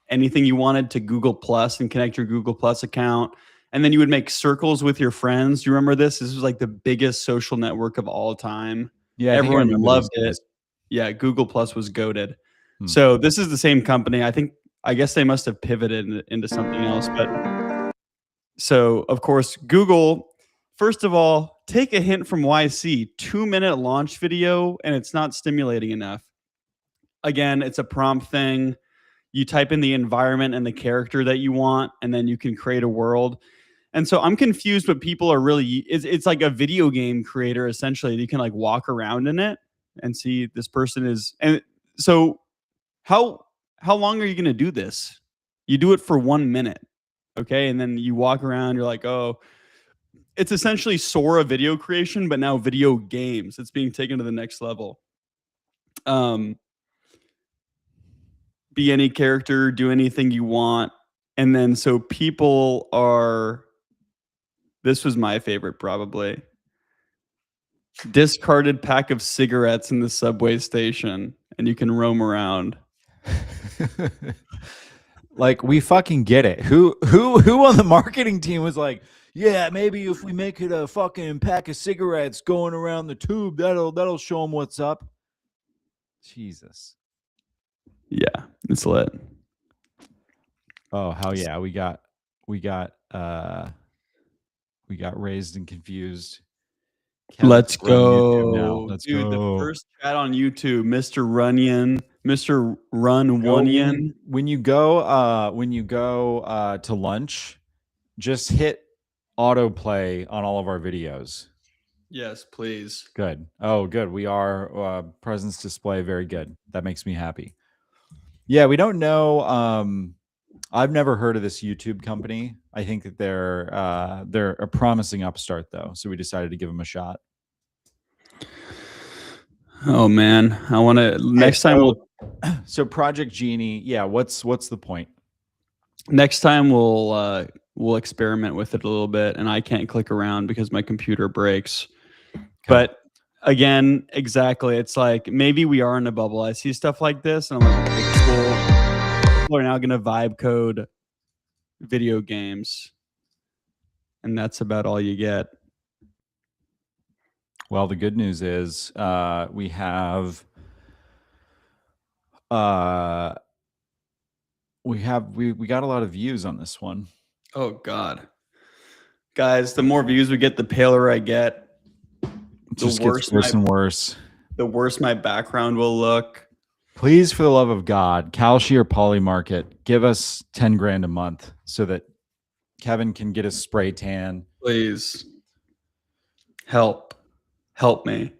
anything you wanted to Google Plus and connect your Google Plus account. And then you would make circles with your friends. Do you remember this? This was like the biggest social network of all time. Yeah, everyone loved it. Yeah, Google Plus was goated. So this is the same company. I guess they must have pivoted into something else. But so of course, Google, first of all, take a hint from YC, 2-minute launch video, and it's not stimulating enough. Again, it's a prompt thing. You type in the environment and the character that you want, and then you can create a world. And so I'm confused what people are really, it's like a video game creator, essentially. You can like walk around in it and see this person is, and so how long are you going to do this? You do it for 1 minute. Okay. And then you walk around, you're like, oh, it's essentially Sora video creation, but now video games. It's being taken to the next level. Be any character, do anything you want. And then so people are, this was my favorite probably. Discarded pack of cigarettes in the subway station, and you can roam around. Like, we fucking get it. Who on the marketing team was like, yeah, maybe if we make it a fucking pack of cigarettes going around the tube, that'll show them what's up. Jesus. Yeah, it's lit. Oh, hell yeah. We got raised and confused. Let's go. Let's Dude, go. The first chat on YouTube, Mr. Runyon, Mr. Run Runyon. When you go to lunch, just hit autoplay on all of our videos. Yes, please. Good. Oh, good. We are presence display. Very good. That makes me happy. Yeah, we don't know. I've never heard of this YouTube company. I think that they're a promising upstart, though. So we decided to give them a shot. Oh man, I want to. Next time we'll. So Project Genie, yeah. What's the point? Next time we'll experiment with it a little bit, and I can't click around because my computer breaks. Okay. But again, exactly, it's like maybe we are in a bubble. I see stuff like this, and I'm like, okay, cool. People are now going to vibe code video games, and that's about all you get. Well, the good news is we got a lot of views on this one. Oh God, guys, the more views we get, the paler I get. It just gets worse and worse. The worse my background will look. Please, for the love of God, Kalshi or Polymarket, give us 10 grand a month so that Kevin can get a spray tan. Please. Help me.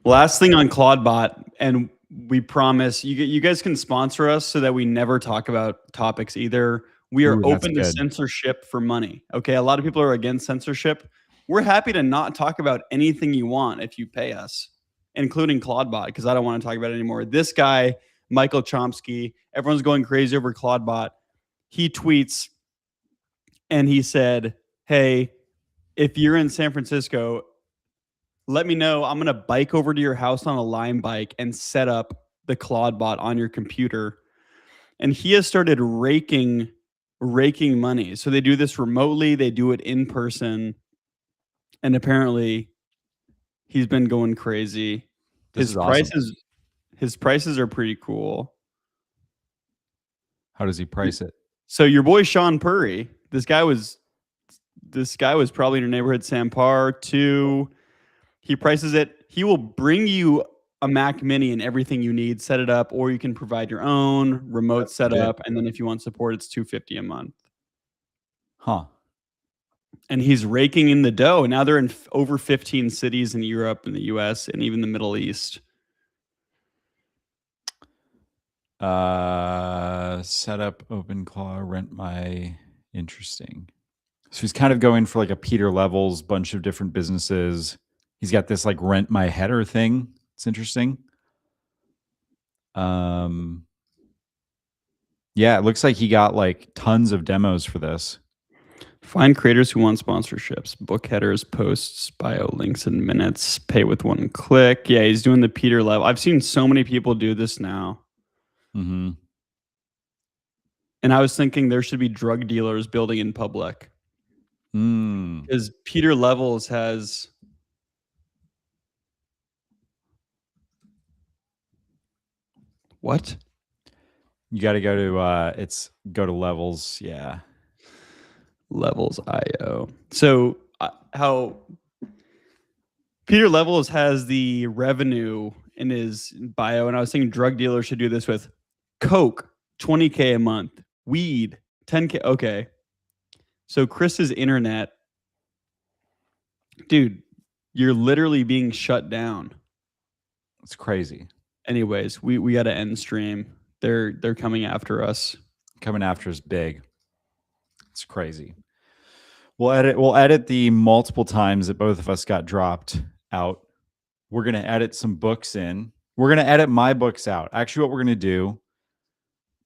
Last thing on ClawdBot, and we promise you guys can sponsor us so that we never talk about topics either. We are open to censorship for money. Okay, a lot of people are against censorship. We're happy to not talk about anything you want if you pay us, including ClawdBot, because I don't want to talk about it anymore. This guy, Michael Chomsky, everyone's going crazy over ClawdBot. He tweets and he said, hey, if you're in San Francisco, let me know. I'm going to bike over to your house on a Lime bike and set up the ClawdBot on your computer. And he has started raking money. So they do this remotely. They do it in person. And apparently he's been going crazy. His prices are pretty cool. How does he price it? So your boy Sean Purry, this guy was probably in your neighborhood, Sam Parr, too. He prices it. He will bring you a Mac Mini and everything you need, set it up, or you can provide your own remote setup. And then if you want support, it's $250 a month. Huh. And he's raking in the dough. Now they're in over 15 cities in Europe and the US and even the Middle East. Set up OpenClaw, rent my interesting. So he's kind of going for like a Peter Levels, bunch of different businesses. He's got this like rent my header thing. It's interesting. Yeah, it looks like he got like tons of demos for this. Find creators who want sponsorships, book headers, posts, bio links, and minutes. Pay with one click. Yeah, he's doing the Peter level. I've seen so many people do this now. Mm-hmm. And I was thinking there should be drug dealers building in public. Because Peter Levels has... What? You got to go to go to Levels, yeah. Levels.io. So how Peter Levels has the revenue in his bio, and I was thinking drug dealers should do this with Coke, $20K a month, weed, $10K. Okay. So Chris's internet, dude, you're literally being shut down. It's crazy. Anyways, we got to end stream. They're coming after us. Coming after us big. It's crazy. We'll edit the multiple times that both of us got dropped out. We're going to edit some books in. We're going to edit my books out. Actually, what we're going to do,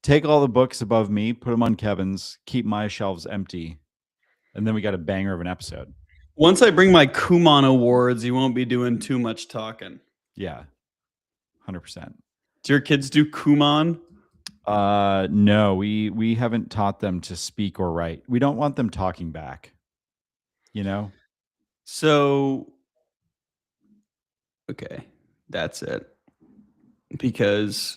take all the books above me, put them on Kevin's, keep my shelves empty, and then we got a banger of an episode. Once I bring my Kumon awards, you won't be doing too much talking. Yeah. 100%. Do your kids do Kumon? No, we haven't taught them to speak or write. We don't want them talking back, you know? So, okay, that's it. Because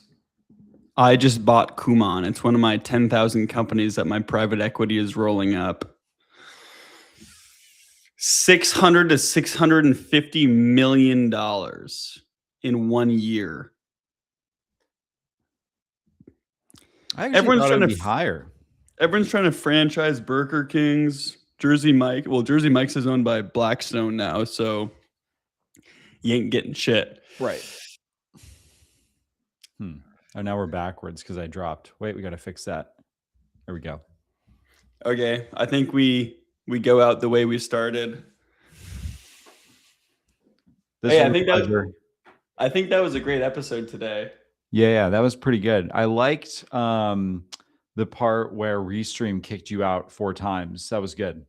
I just bought Kumon. It's one of my 10,000 companies that my private equity is rolling up. $600 to $650 million in 1 year. Everyone's trying to be higher. Everyone's trying to franchise Burger King's. Jersey Mike. Well, Jersey Mike's is owned by Blackstone now, so you ain't getting shit. Right. Oh, now we're backwards because I dropped. Wait, we got to fix that. There we go. Okay, I think we go out the way we started. Hey, I think that was a great episode today. Yeah, that was pretty good. I liked the part where Restream kicked you out 4 times. That was good.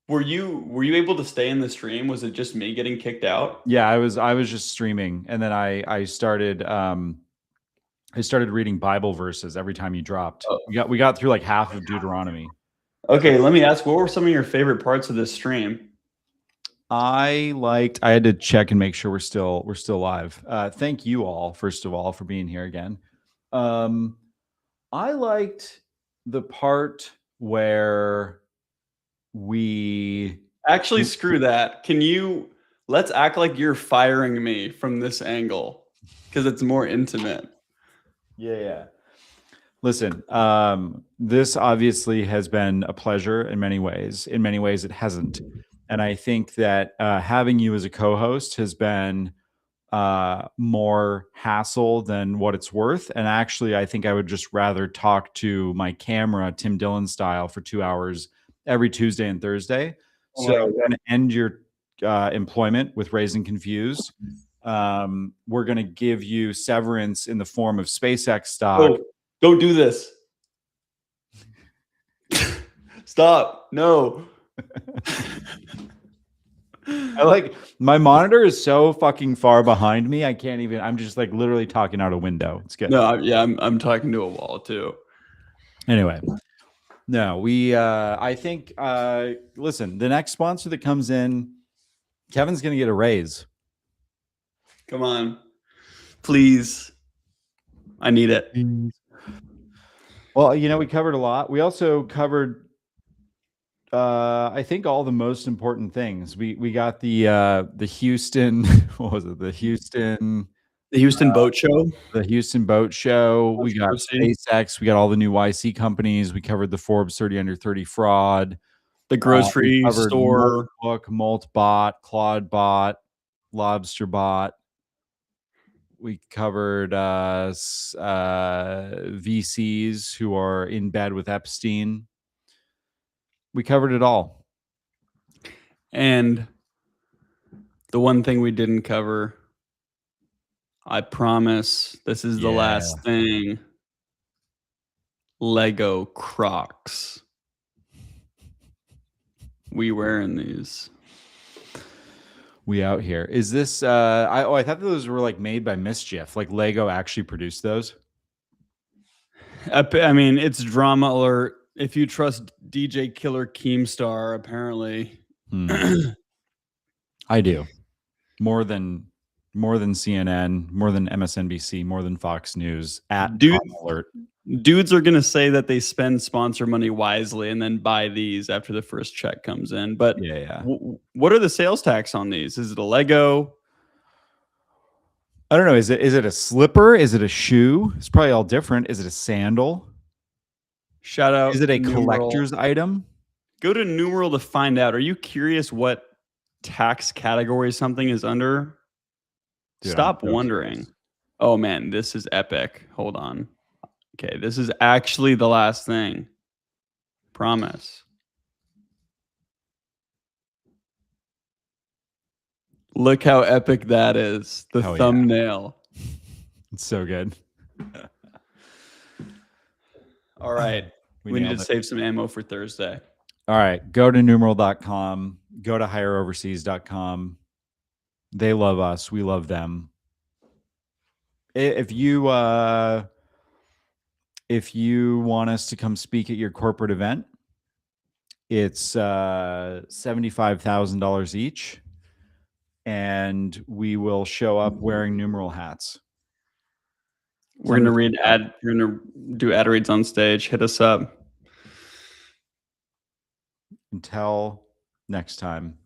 Were you able to stay in the stream? Was it just me getting kicked out? Yeah, I was just streaming, and then I started reading Bible verses every time you dropped. Oh. We got through like half of Deuteronomy. Okay, let me ask, what were some of your favorite parts of this stream? I had to check and make sure we're still live. Thank you all, first of all, for being here again. I liked the part where we actually screw that. Let's act like you're firing me from this angle because it's more intimate. Yeah. Listen, this obviously has been a pleasure in many ways. In many ways, it hasn't. And I think that having you as a co-host has been more hassle than what it's worth. And actually, I think I would just rather talk to my camera, Tim Dillon style, for 2 hours every Tuesday and Thursday. So we're going to end your employment with Raised and Confused. We're going to give you severance in the form of SpaceX stock. Oh, don't do this. Stop. No. I like my monitor is so fucking far behind me. I can't even. I'm just like literally talking out a window. It's good. No, I'm talking to a wall too. Anyway, no, I think listen, the next sponsor that comes in, Kevin's gonna get a raise. Come on. Please. I need it. Well, we covered a lot. We also covered I think all the most important things. We got the Houston, what was it? The Houston Boat Show. The Houston Boat Show. We got SpaceX. We got all the new YC companies. We covered the Forbes 30 under 30 fraud. The grocery store. MaltBot, ClawdBot, LobsterBot. We covered VCs who are in bed with Epstein. We covered it all. And the one thing we didn't cover, I promise this is the last thing. Lego Crocs. We wearing these. We out here. Is this I thought those were like made by Mischief. Like Lego actually produced those. I mean, it's drama alert. If you trust DJ Killer Keemstar, apparently. I do. More than CNN, more than MSNBC, more than Fox News. Alert. Dudes are going to say that they spend sponsor money wisely and then buy these after the first check comes in. But what are the sales tax on these? Is it a Lego? I don't know. Is it a slipper? Is it a shoe? It's probably all different. Is it a sandal? Shout out. Is it a Numeral. collector's item? Go to Numeral to find out. Are you curious what tax category something is under? Dude, stop wondering. Oh man, this is epic. Hold on. Okay, this is actually the last thing. Promise. Look how epic that is. The thumbnail. Yeah. It's so good. All right. We need to save some ammo for Thursday. All right. Go to numeral.com. Go to hireoverseas.com. They love us. We love them. If you want us to come speak at your corporate event, it's $75,000 each. And we will show up wearing Numeral hats. We're going to do ad reads on stage. Hit us up. Until next time.